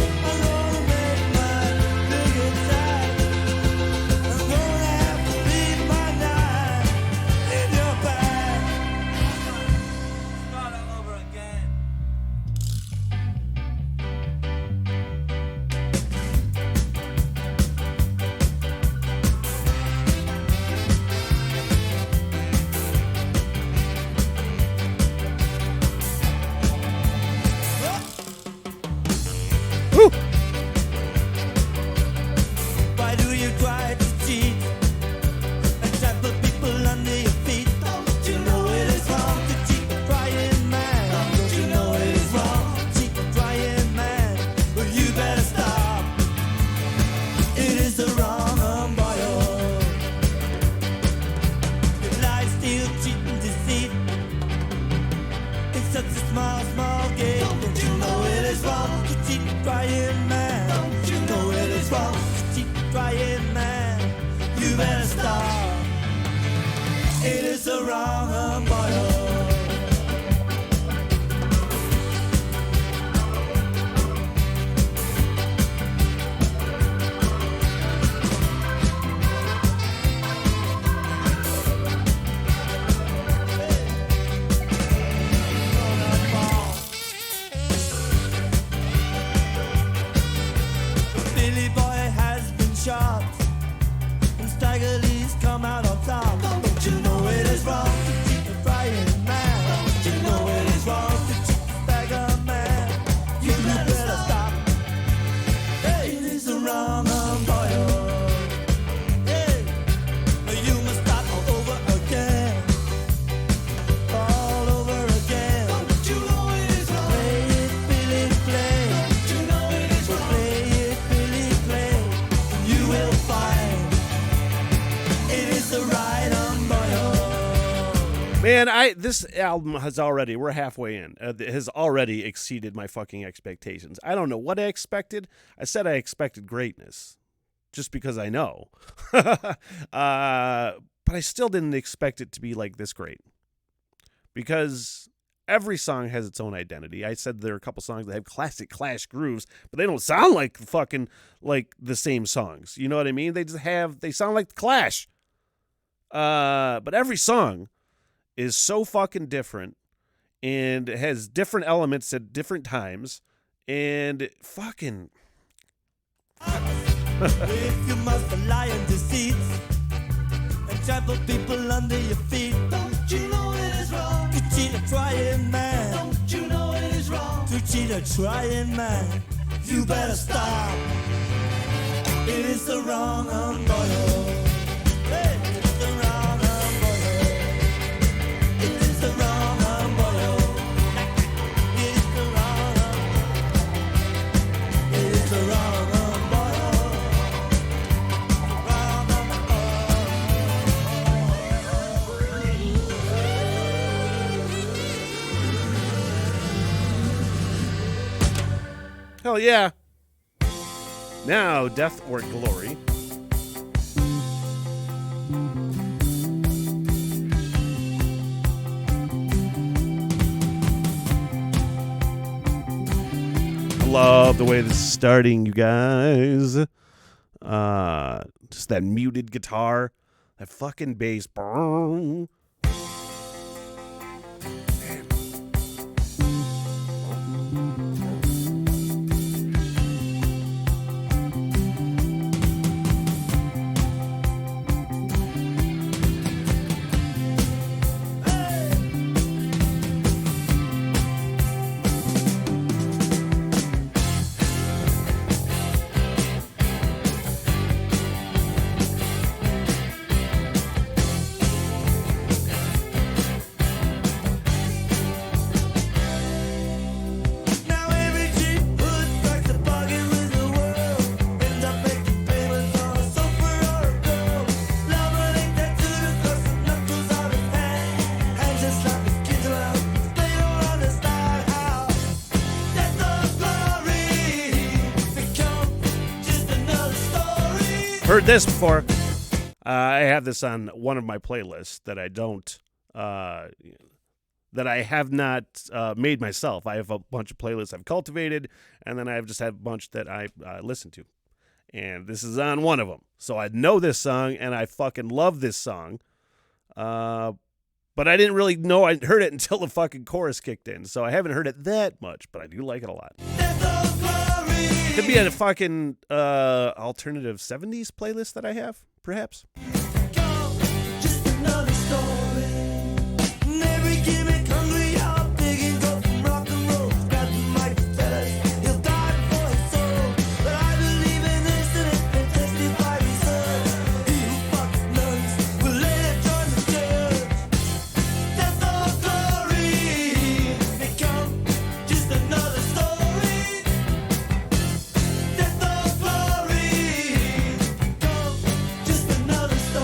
trying, man. Don't you know it is wrong to keep trying, man? You better stop. It is the wrong boy. Billy Boy has been shot, and Stagger Lee's come out on top. Don't you know it is wrong to keep a frying man? Don't you know it is wrong to keep a Stagger man? You better stop. Hey, it is the wrong boy. Hey, you must start all over again. All over again. Don't you know it is wrong? Play it, Billy, play. Don't you know it is wrong? Play it, Billy, play. You will find it is the right boy. Man, this album has already, we're halfway in, has already exceeded my fucking expectations. I don't know what I expected. I said I expected greatness, just because I know. But I still didn't expect it to be like this great. Because every song has its own identity. I said there are a couple songs that have classic Clash grooves, but they don't sound like fucking like the same songs. You know what I mean? They sound like the Clash. But every song is so fucking different and it has different elements at different times and fucking If you must lie in deceit and trample people under your feet, don't you know it is wrong to cheat a trying man? Don't you know it is wrong to cheat a trying man? You better stop. It is the wrong boy. Hey, it's the wrong boy. It is the wrong boy. It's the wrong. It is the wrong boy. hell yeah. Now, Death or Glory. Love the way this is starting, you guys. Just that muted guitar, that fucking bass. Man. Now every cheap hood strikes a bargain with the world. Ends up making payments on a sofa or a girl. Love ain't that to the cause the knuckles on his hand. Hands just like his kids around. They don't understand how death or glory become just another story. Heard this before. I have this on one of my playlists that I don't, that I have not made myself. I have a bunch of playlists I've cultivated, and then I've just had a bunch that I listen to. And this is on one of them. So I know this song, and I fucking love this song. But I didn't really know I heard it until the fucking chorus kicked in. So I haven't heard it that much, but I do like it a lot. Death or glory. Could be a fucking alternative 70s playlist that I have, perhaps. Just another story. And every gimmick hungry out digging go from rock and roll. Grab the mic and tell us he'll die for his soul. But I believe in this and it's been tested by research. He who fucks nuns will later join the church. Death or glory become just another story. Death or glory become just another story.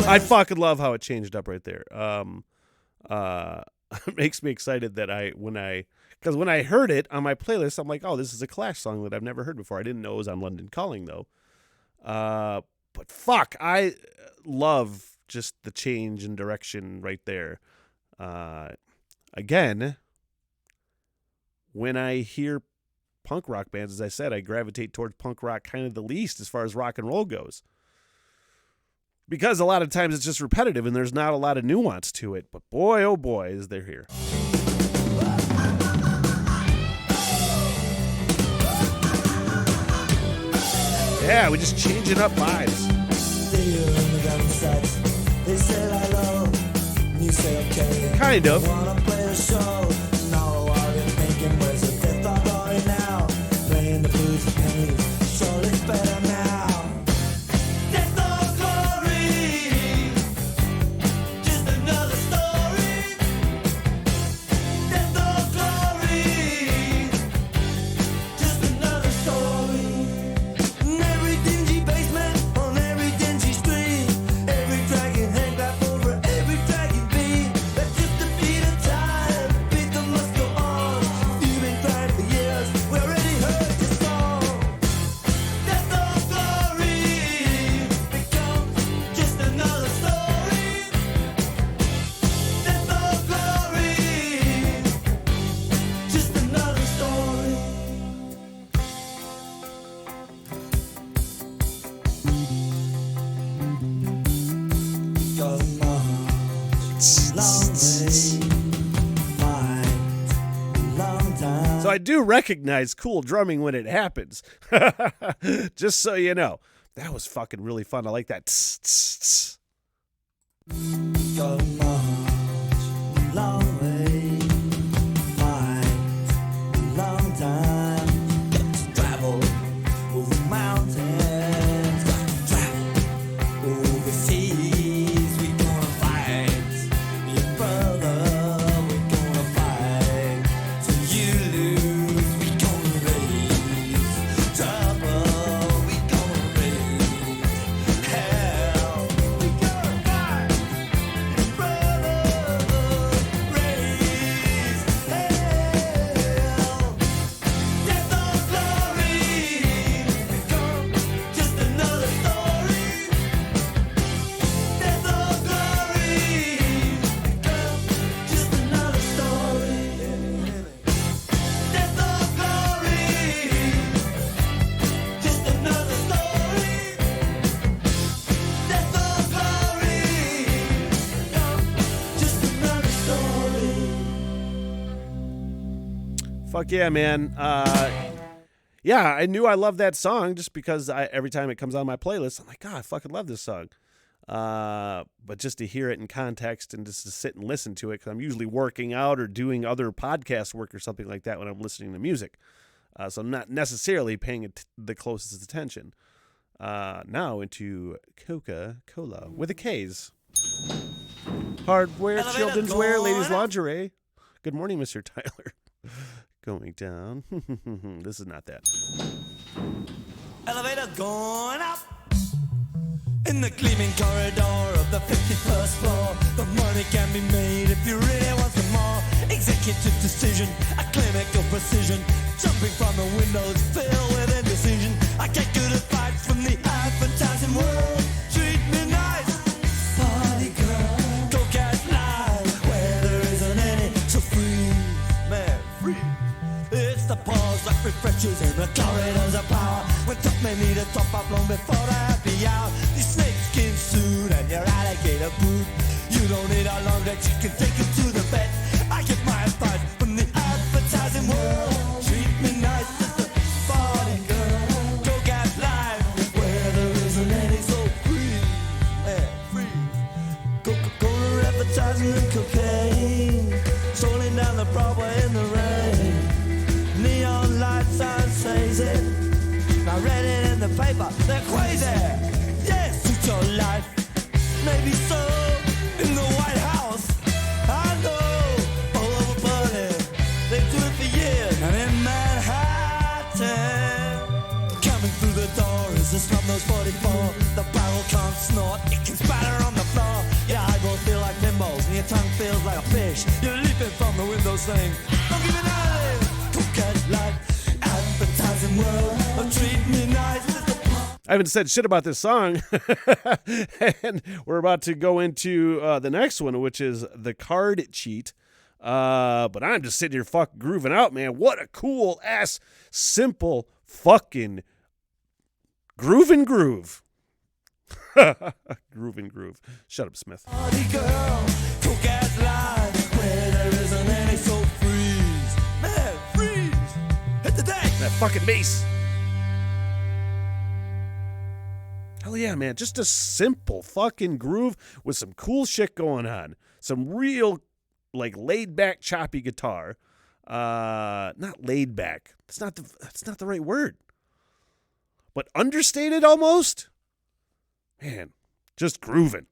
I fucking love how it changed up right there. It makes me excited that because when I heard it on my playlist, I'm like, oh, this is a Clash song that I've never heard before. I didn't know it was on London Calling though. But fuck, I love just the change in direction right there. Again, when I hear punk rock bands, as I said, I gravitate towards punk rock kind of the least as far as rock and roll goes. Because a lot of times it's just repetitive and there's not a lot of nuance to it. But boy, oh boy, is there here. Yeah, we're just changing up vibes. Kind of. So I do recognize cool drumming when it happens. Just so you know. That was fucking really fun. I like that. Fuck yeah, man. Yeah, I knew I loved that song just because every time it comes on my playlist, I'm like, God, I fucking love this song. But just to hear it in context and just to sit and listen to it, because I'm usually working out or doing other podcast work or something like that when I'm listening to music. So I'm not necessarily paying the closest attention. Now into Coca-Cola with a K's. Hardware, children's wear, ladies' lingerie. Good morning, Mr. Tyler. Going down. This is not that. Elevator going up in the gleaming corridor of the 51st floor. The money can be made if you really want some more. Executive decision, a clinical precision. Jumping from the windows filled with indecision. I get good advice from the advertising world. Treat me nice, party girl. Go get live where there isn't any. So free, man, free. It's the pause that refreshes in the corridors of power. When top men need a top up long before the happy hour. Your snakeskin suit and your alligator boot. You don't need a long that you can take it to the bed. I get my advice from the advertising world. Treat me nice, sister, party girl. Go get live where there isn't any. So free, free. Coca-Cola advertising and cocaine. Strolling down the Broadway in the rain. Neon light sign says it. I read it in the paper, they're crazy. Yes, suit your life. Maybe so, in the White House. I know, all over Berlin. They do it for years. And in Manhattan, coming through the door is the Slumdog 44. The barrel can't snort, it can spatter on the floor. Your eyeballs feel like pinballs and your tongue feels like a fish. You're leaping from the window saying, don't give me nothing. Coquette life, advertising world, oh, treat me nice. I haven't said shit about this song. And we're about to go into the next one, which is The Card Cheat. But I'm just sitting here fucking grooving out, man. What a cool ass, simple fucking groove and groove. Groove and groove. Shut up, Smith. Party girl, coquette life, where there isn't any, so freeze. Man, freeze. Hit the deck. That fucking bass. Hell yeah, man. Just a simple fucking groove with some cool shit going on. Some real, like, laid back, choppy guitar. Not laid back. That's not the right word. But understated almost. Man, just grooving.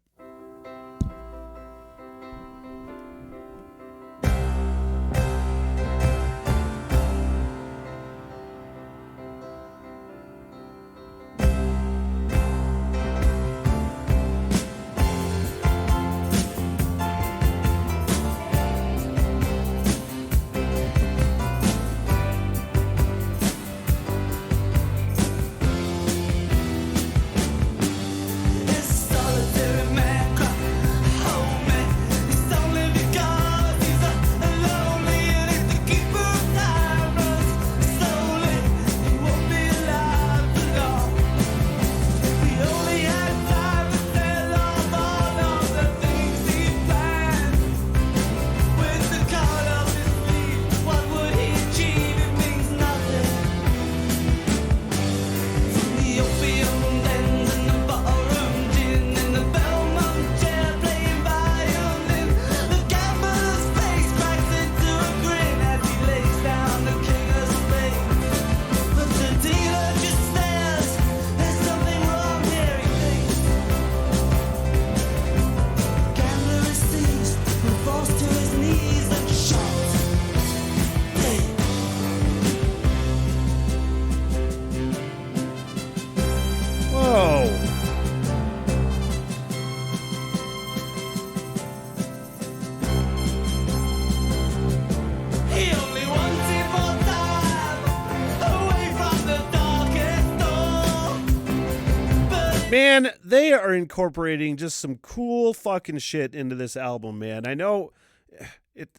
Man, they are incorporating just some cool fucking shit into this album, man. I know it.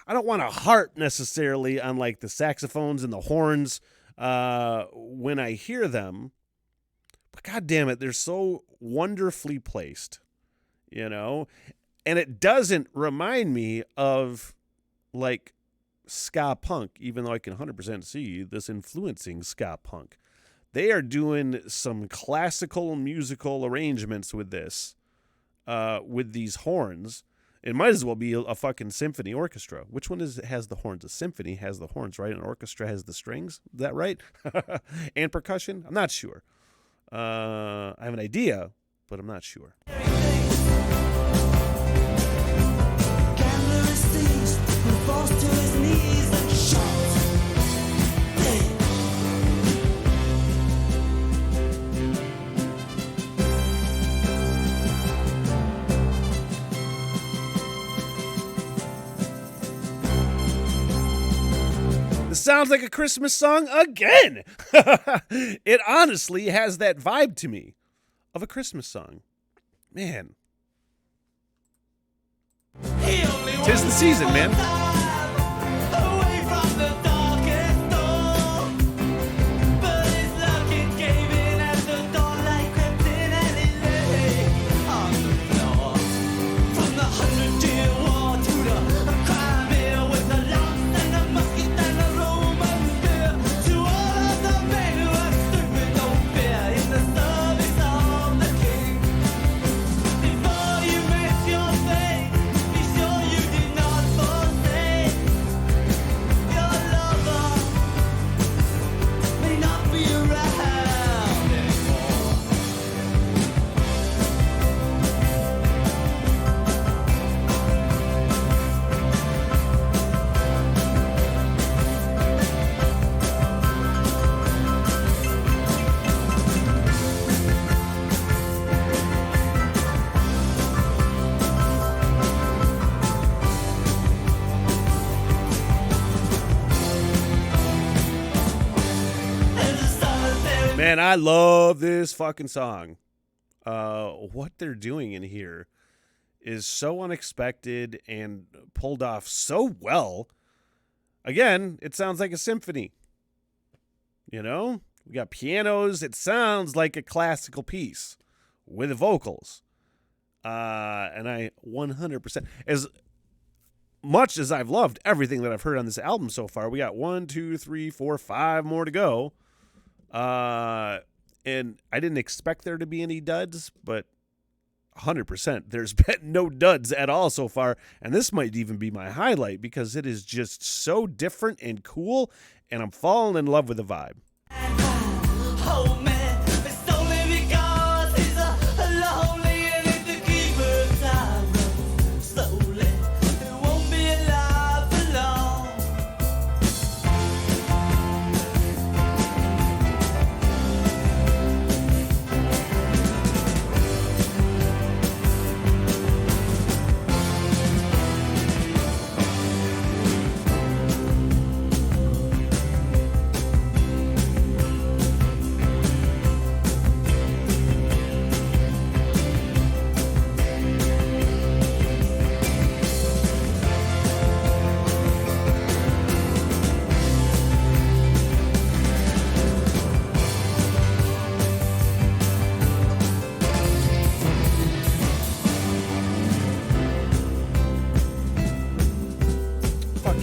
I don't want to harp necessarily on like the saxophones and the horns when I hear them, but god damn it, they're so wonderfully placed, you know? And it doesn't remind me of like ska punk, even though I can 100% see this influencing ska punk. They are doing some classical musical arrangements with this, with these horns. It might as well be a fucking symphony orchestra. Which one has the horns? A symphony has the horns, right? An orchestra has the strings. Is that right? And percussion? I'm not sure. I have an idea, but I'm not sure. This sounds like a Christmas song again. It honestly has that vibe to me of a Christmas song. Man. 'Tis the season, man. man, I love this fucking song. What they're doing in here is so unexpected and pulled off so well. Again, it sounds like a symphony. You know, we got pianos. It sounds like a classical piece with vocals. And I 100%, as much as I've loved everything that I've heard on this album so far, we got 1, 2, 3, 4, 5 more to go. And I didn't expect there to be any duds, but 100%, there's been no duds at all so far. And this might even be my highlight because it is just so different and cool. And I'm falling in love with the vibe. Oh man, it's only because he's a lonely and if the keeper time runs slowly, it won't be alive for long.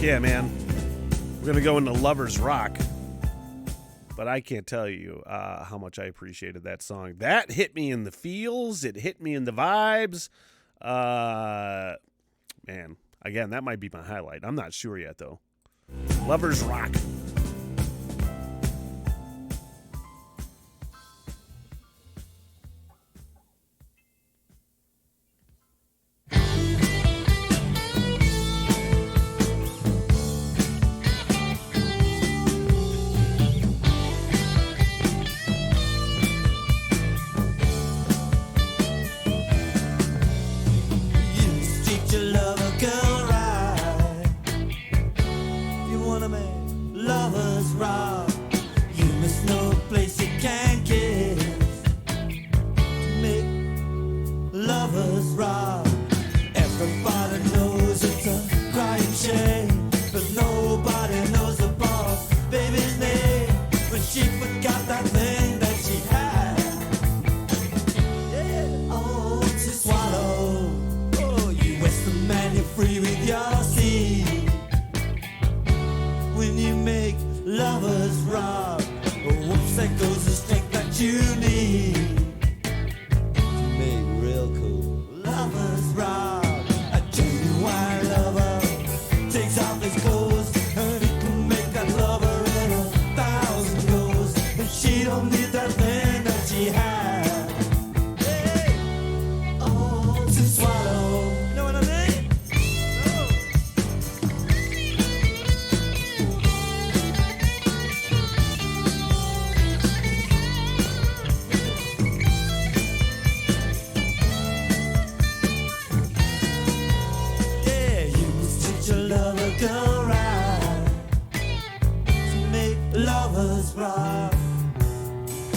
Yeah, man. We're going to go into Lover's Rock. But I can't tell you how much I appreciated that song. That hit me in the feels. It hit me in the vibes. Man, again, that might be my highlight. I'm not sure yet, though. Lover's Rock.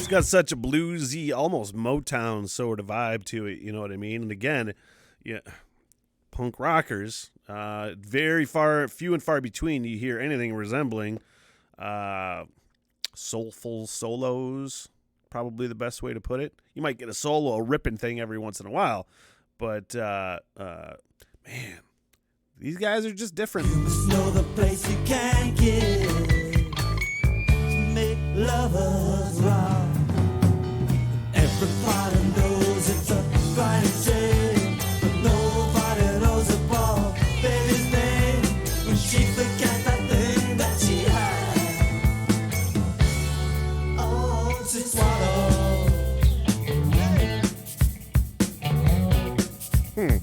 Got such a bluesy, almost Motown sort of vibe to it, you know what I mean? And again, yeah, punk rockers, very few and far between you hear anything resembling soulful solos, probably the best way to put it. You might get a solo, a ripping thing every once in a while, but man, these guys are just different. You must know the place you can get to make lovers rock. Everybody knows it's a grinding shame, but nobody knows about baby's name when she forgets that thing that she had. Oh, to swallow. Yeah,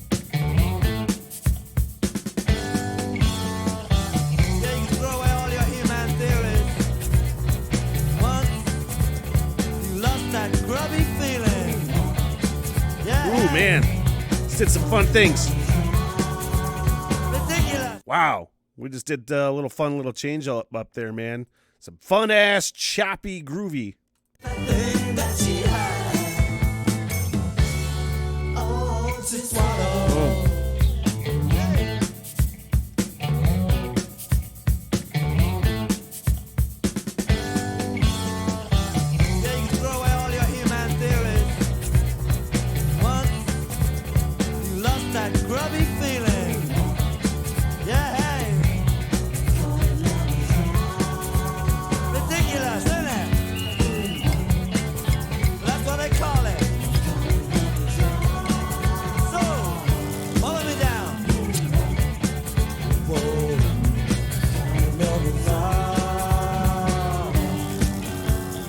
you can throw away all your human theories. Once you lost that grubby feeling. Ooh, man. Just did some fun things. Ridiculous. Wow. We just did a little fun little change up there, man. Some fun-ass, choppy, groovy thing that she had. Oh, to swallow. Yeah, you can throw away all your human theories. Once you lost that grubby feeling. Yeah, hey. Ridiculous, isn't it? That's what they call it. So, follow me down. Whoa, love is all.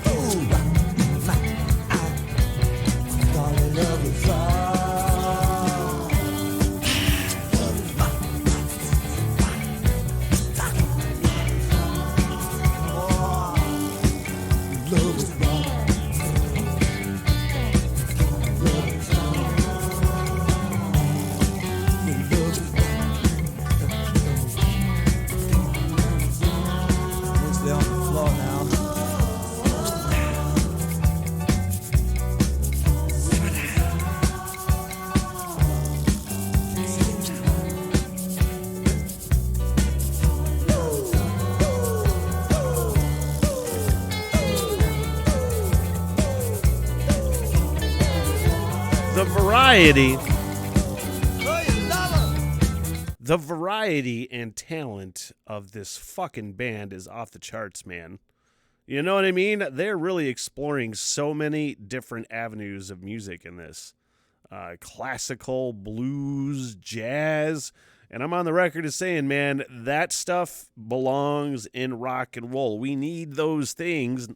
Ooh, darling, love is all. Love is all. Mostly on the floor now. The variety, Oh, you love her. the variety and talent of this fucking band is off the charts, man. You know what I mean? They're really exploring so many different avenues of music in this. Classical, blues, jazz. And I'm on the record as saying, man, that stuff belongs in rock and roll. We need those things.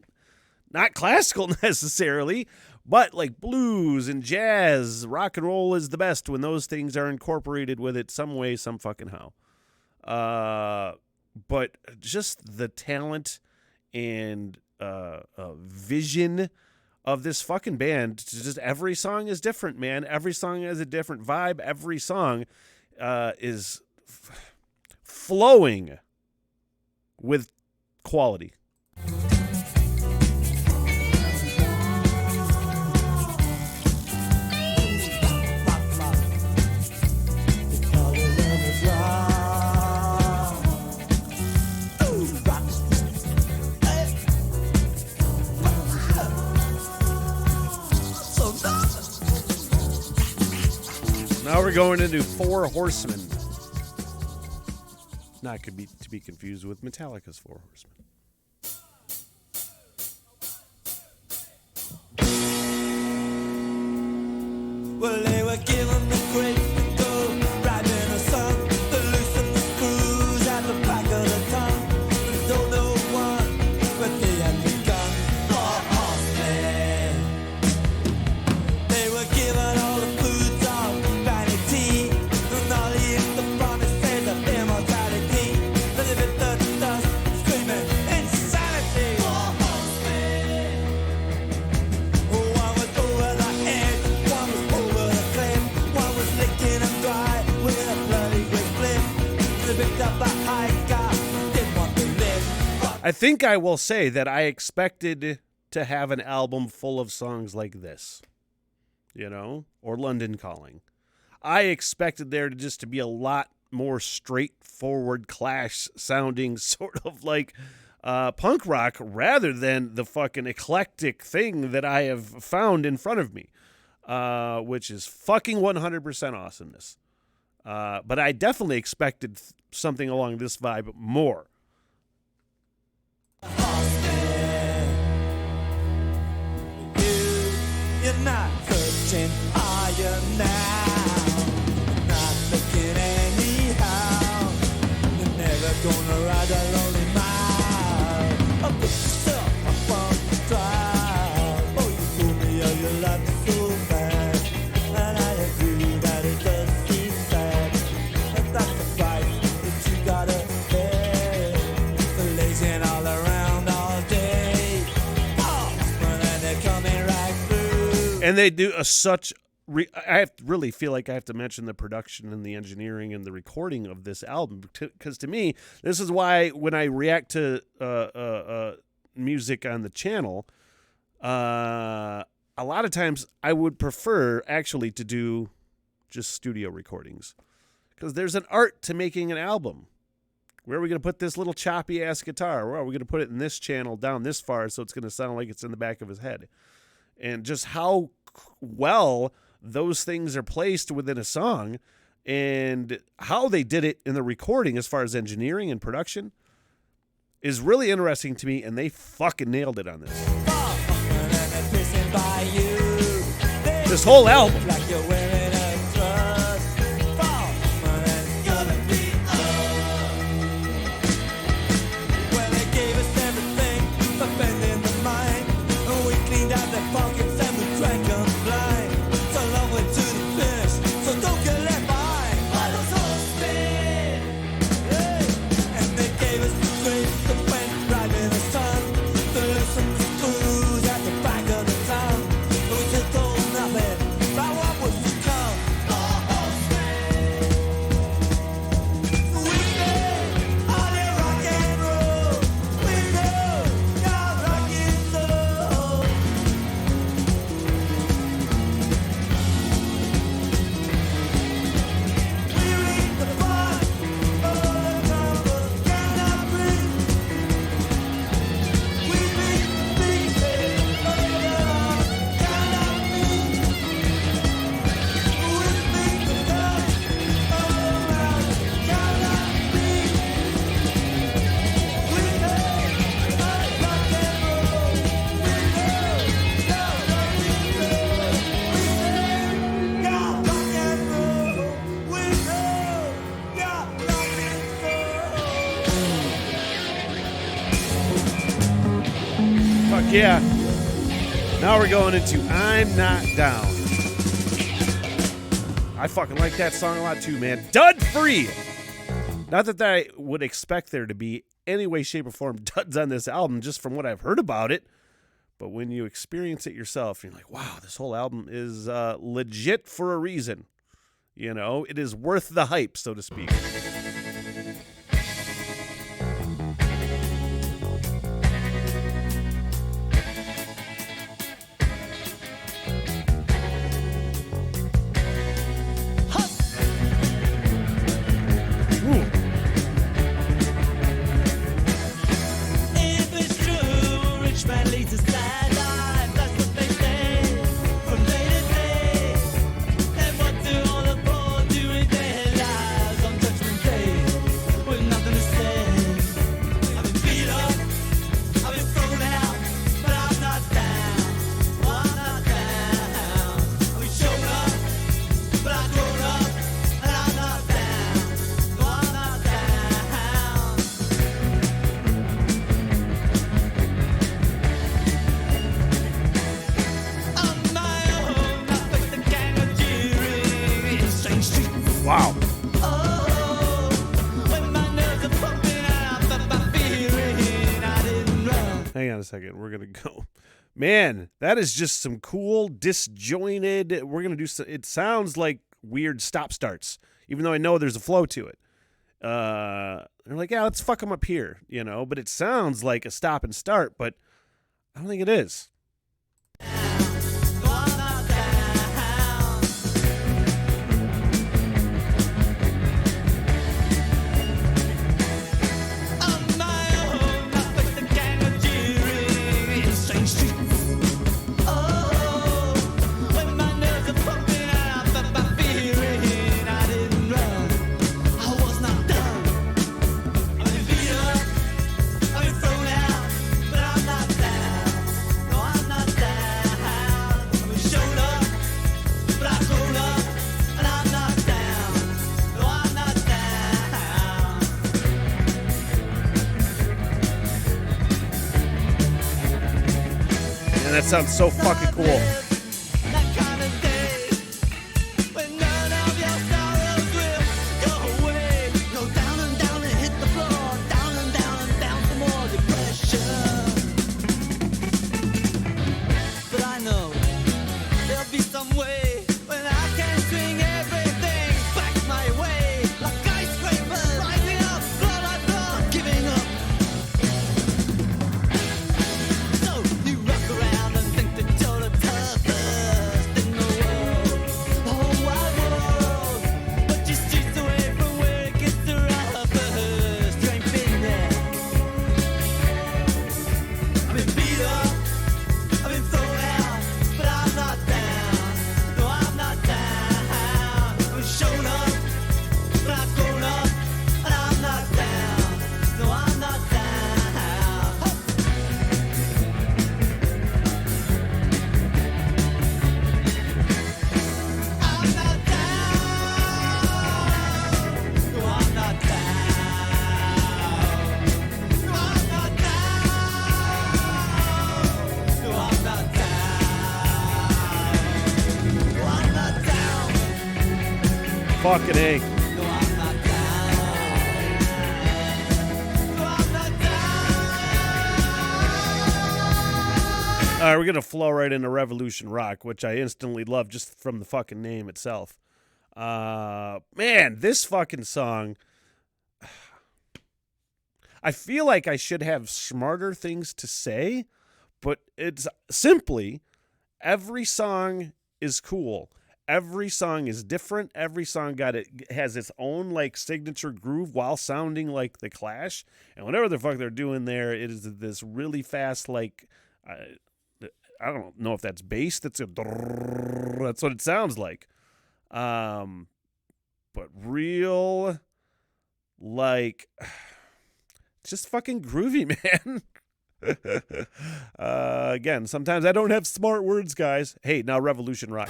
Not classical necessarily, but like blues and jazz. Rock and roll is the best when those things are incorporated with it some way, some fucking how. But just the talent and vision of this fucking band, just every song is different, man. Every song has a different vibe. Every song is flowing with quality. Now we're going into Four Horsemen. Not to be confused with Metallica's Four Horsemen. Well, they were given the great to go, riding a sun, to loosen the screws at the back of the tongue. But don't know one, but they had begun. Four horsemen. They were given all the foods of vanity, and all the promises of immortality. Then they bit the dust, screaming insanity. Four horsemen. One was over the edge, one was over the cliff, one was licking them dry with a bloody great flip. They picked up a hiker, didn't want to live. I think I will say that I expected to have an album full of songs like this, you know, or London Calling. I expected there to just to be a lot more straightforward Clash sounding sort of like punk rock rather than the fucking eclectic thing that I have found in front of me, which is fucking 100% awesomeness. But I definitely expected something along this vibe more. You're not searching higher now. You're not looking anyhow. You're never gonna ride a lonely mile. Put yourself up on the trial. Oh, you fool me, oh, you love me so bad. And I agree that it does seem sad. But that's the price that you gotta pay. Lazing all around all day. Oh, and they're coming right through. And they do I really feel like I have to mention the production and the engineering and the recording of this album, because to me, this is why when I react to music on the channel, A lot of times I would prefer actually to do just studio recordings because there's an art to making an album. Where are we going to put this little choppy ass guitar? Where are we going to put it in this channel down this far so it's going to sound like it's in the back of his head? And just how well those things are placed within a song and how they did it in the recording as far as engineering and production is really interesting to me, and they fucking nailed it on this. This whole album. Yeah. Now we're going into I'm Not Down. I fucking like that song a lot too, man. Dud free. Not that I would expect there to be any way, shape, or form duds on this album just from what I've heard about it. But when you experience it yourself, you're like, wow, this whole album is legit for a reason. You know, it is worth the hype, so to speak. Wow. Hang on a second. We're going to go. Man, that is just some cool, disjointed. We're going to do some, it sounds like weird stop starts, even though I know there's a flow to it. They're like, yeah, let's fuck them up here, you know, but it sounds like a stop and start, but I don't think it is. That sounds so fucking cool. But I know there'll be some way when I can swing everything back my way, like skyscrapers rising up, blow like blood, giving up. So you rock around and think Fucking A. All right, we're going to flow right into Revolution Rock, which I instantly love just from the fucking name itself. Man, this fucking song, I feel like I should have smarter things to say, but it's simply every song is cool. Every song is different. Every song has its own like signature groove while sounding like The Clash. And whatever the fuck they're doing there, it is this really fast like I don't know if that's bass. That's what it sounds like. But real, like, just fucking groovy, man. Again, sometimes I don't have smart words, guys. Hey, now Revolution Rock.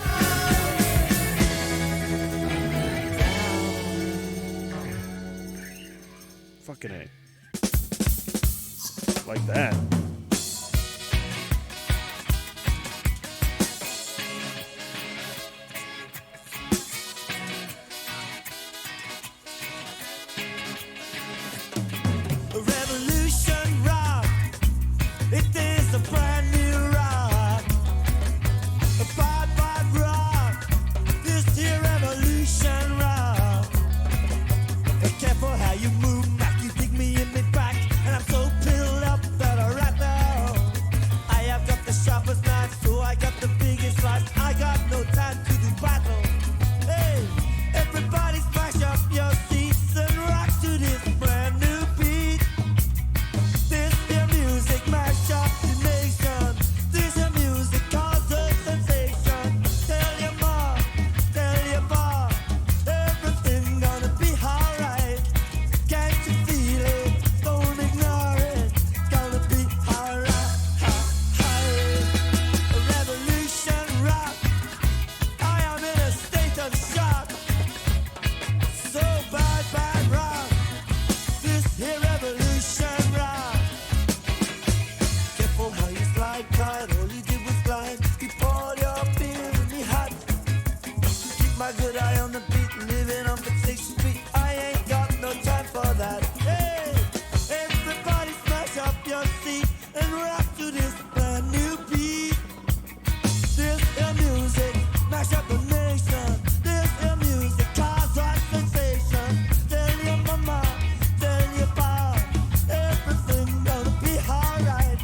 Fucking A. Like that. Revolution rock. It is a brand new rock. A bad rock. This here revolution rock. Be careful how you move, Mac. You dig me in me back, and I'm so pilled up that I right now. I have got the sharpest knife, so I got the biggest life. I got no time to do battle. Hey, everybody smash up your seats and rock to this brand new beat. This here music mash up the nation. This here music causes sensation. Tell your mom, tell your pa, everything gonna be alright. Can't you feel it? Don't ignore it. Gonna be alright. A revolution rock. I am in a state of shock. So bad rock. This here revolution rock. Careful how you slide, Clyde. All you did was glide. You poured your beer in me hot. Keep my good eye on the beat, living on Fixation Street. I ain't got no time for that. Hey, everybody smash up your seat and rock to this brand new beat. This here music mash up the nation. This here music cause a sensation. Tell your mama, tell your pa, everything gonna be alright.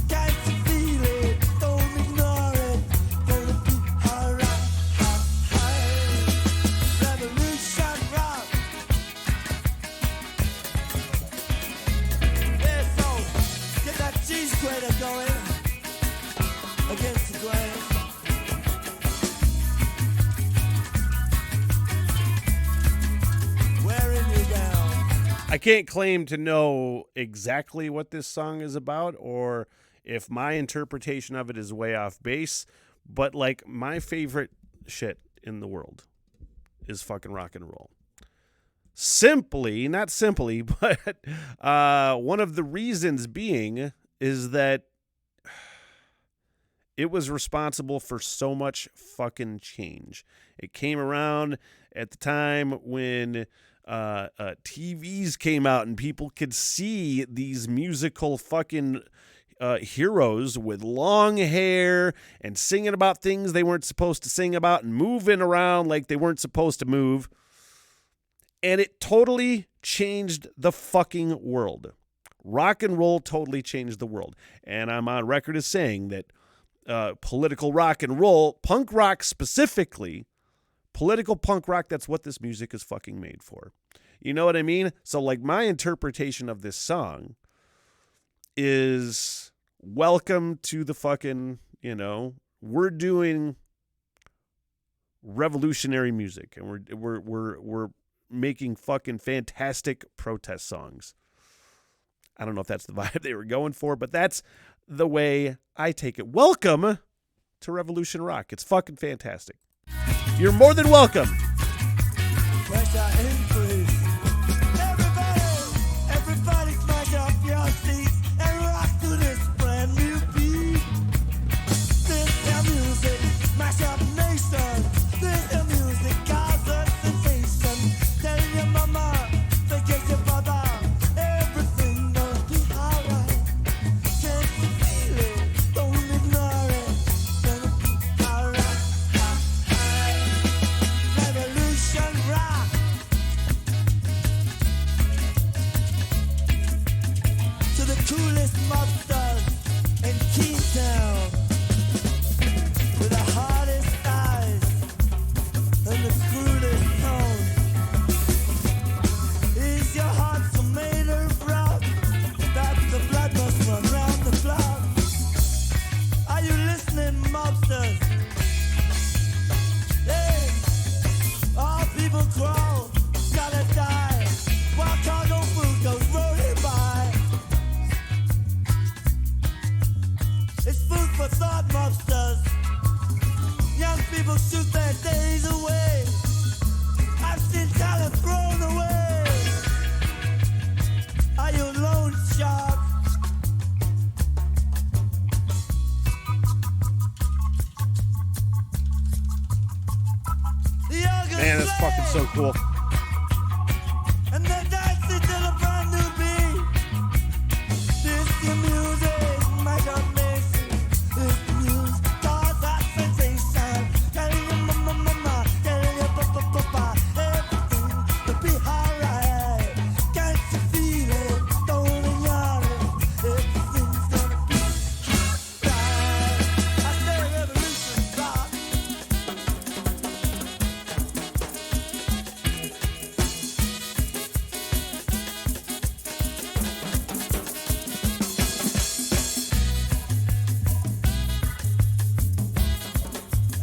Can't you feel it? Don't ignore it. Gonna be alright. Revolution rock. Yeah, so get that cheese grater going against the grain. Wearing you down. I can't claim to know exactly what this song is about or if my interpretation of it is way off base, but like my favorite shit in the world is fucking rock and roll. Not simply, but one of the reasons being is that it was responsible for so much fucking change. It came around at the time when TVs came out and people could see these musical fucking heroes with long hair and singing about things they weren't supposed to sing about and moving around like they weren't supposed to move. And it totally changed the fucking world. Rock and roll totally changed the world. And I'm on record as saying that political rock and roll, punk rock specifically, political punk rock, that's what this music is fucking made for. You know what I mean? So like my interpretation of this song is welcome to the fucking, we're doing revolutionary music and we're making fucking fantastic protest songs. I don't know if that's the vibe they were going for, but that's the way I take it. Welcome to Revolution Rock. It's fucking fantastic. You're more than welcome. Pressure increase. Everybody smash up your seats and rock to this brand new beat. This here music smash up nation. This here music causes sensation. will crawl, gotta die, while cargo food goes rolling by. It's food for thought mobsters. Young people shoot their days away. I've seen talent thrown away. Are you a loan shark? Man, that's fucking so cool. And they're dancing to the brand new beat. This your music, my God, Mason. This the news, cause that sensation. Telling you mama, telling you papa, everything will be alright. Can't you feel it? Don't ignore it. Everything's gonna be alright. I say revolution rock.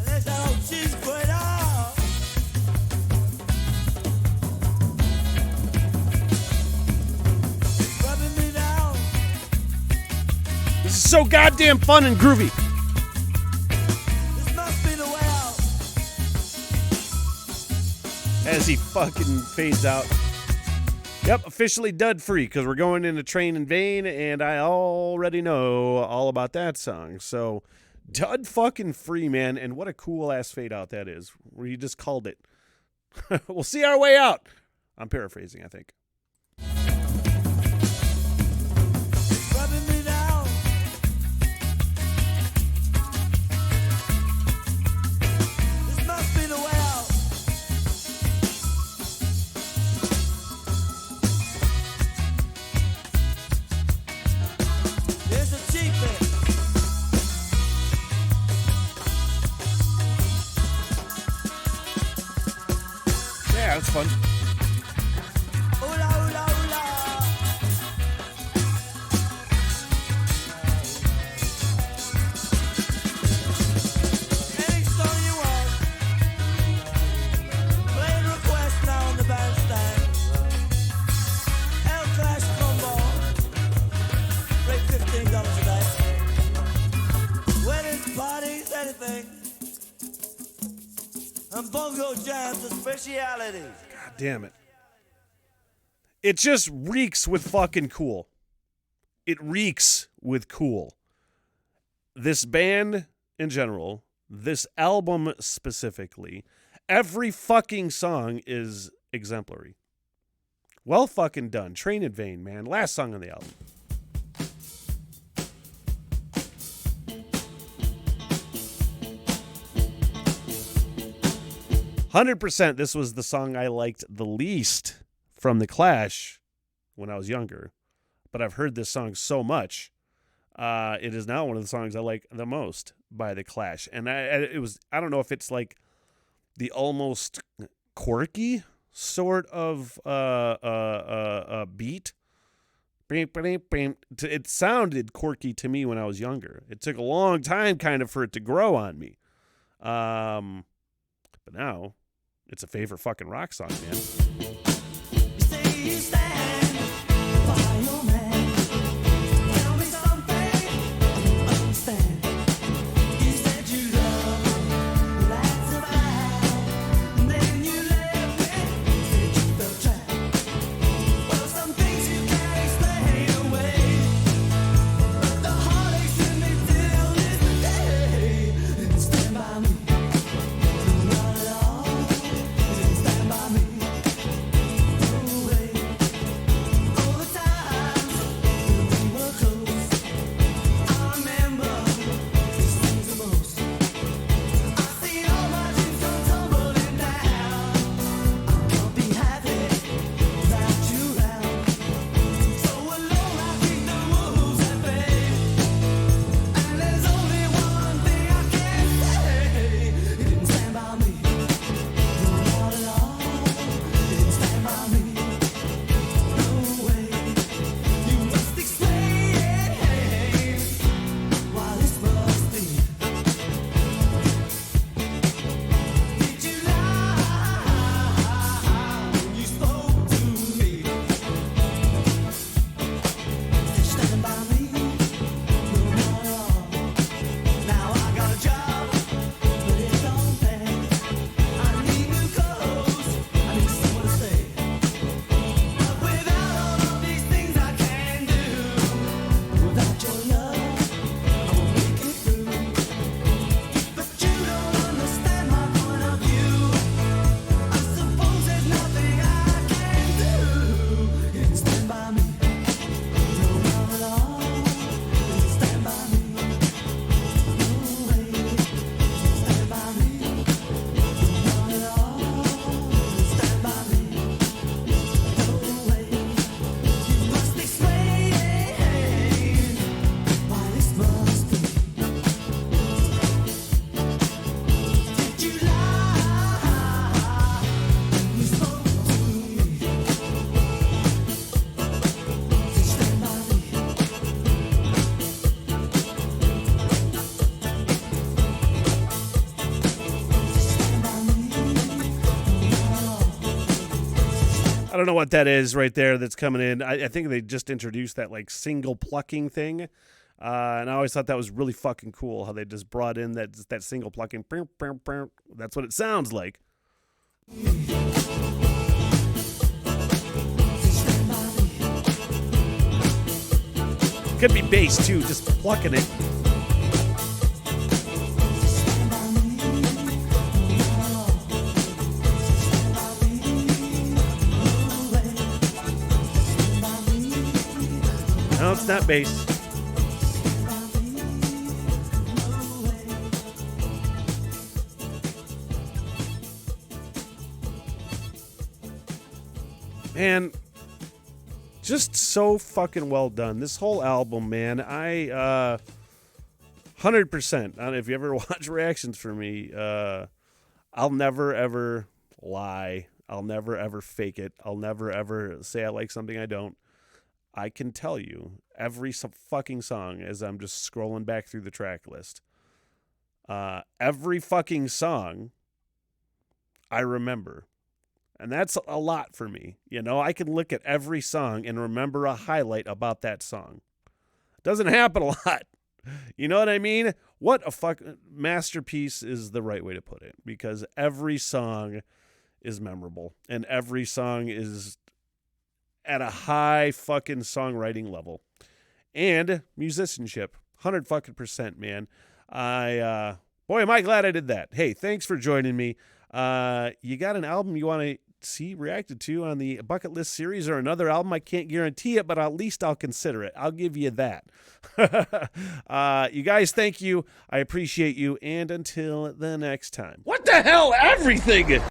There's that old cheese grater. Rubbing me down. This is so goddamn fun and groovy. This must be the way out. As he fucking fades out. Yep, officially dud free because we're going into Train in Vain, and I already know all about that song. So, dud fucking free, man. And what a cool ass fade out that is, where you just called it. We'll see our way out. I'm paraphrasing, I think. Rubbing me down. This must be the way out. Here's a cheap bit. Yeah, that's fun. Oola, oola, oola. Any song you want. Playing request now on the bandstand. El Clash combo. Rate $15 a day. Weddings, parties, anything. And bongo jams are specialities. God damn it. It just reeks with fucking cool. It reeks with cool. This band in general, this album specifically, every fucking song is exemplary. Well fucking done. Train in Vain, man. Last song on the album. %, this was the song I liked the least from The Clash when I was younger. But I've heard this song so much. It is now one of the songs I like the most by The Clash. And I don't know if it's like the almost quirky sort of beat. It sounded quirky to me when I was younger. It took a long time kind of for it to grow on me. But now it's a favorite fucking rock song, man. Say you stand by your man. Tell me something I don't understand. You said you love, that's about. Then you left me, said you felt trapped. Well, some things you can't explain away. But the heartaches in me till this day. And stand by me. Not at all. Stand by me. don't know what that is right there that's coming in. I think they just introduced that like single plucking thing. And I always thought that was really fucking cool how they just brought in that single plucking. That's what it sounds like. Could be bass too, just plucking it. No, it's not bass. Man, just so fucking well done. This whole album, man, I 100%. If you ever watch reactions for me, I'll never ever lie. I'll never ever fake it. I'll never ever say I like something I don't. I can tell you every fucking song as I'm just scrolling back through the track list. Every fucking song I remember. And that's a lot for me. You know, I can look at every song and remember a highlight about that song. Doesn't happen a lot. You know what I mean? What a masterpiece is the right way to put it. Because every song is memorable. And every song is at a high fucking songwriting level. And musicianship. 100%, man. Boy, am I glad I did that. Hey, thanks for joining me. You got an album you want to see reacted to on the bucket list series or another album? I can't guarantee it, but at least I'll consider it. I'll give you that. You guys, thank you. I appreciate you. And until the next time. What the hell? Everything!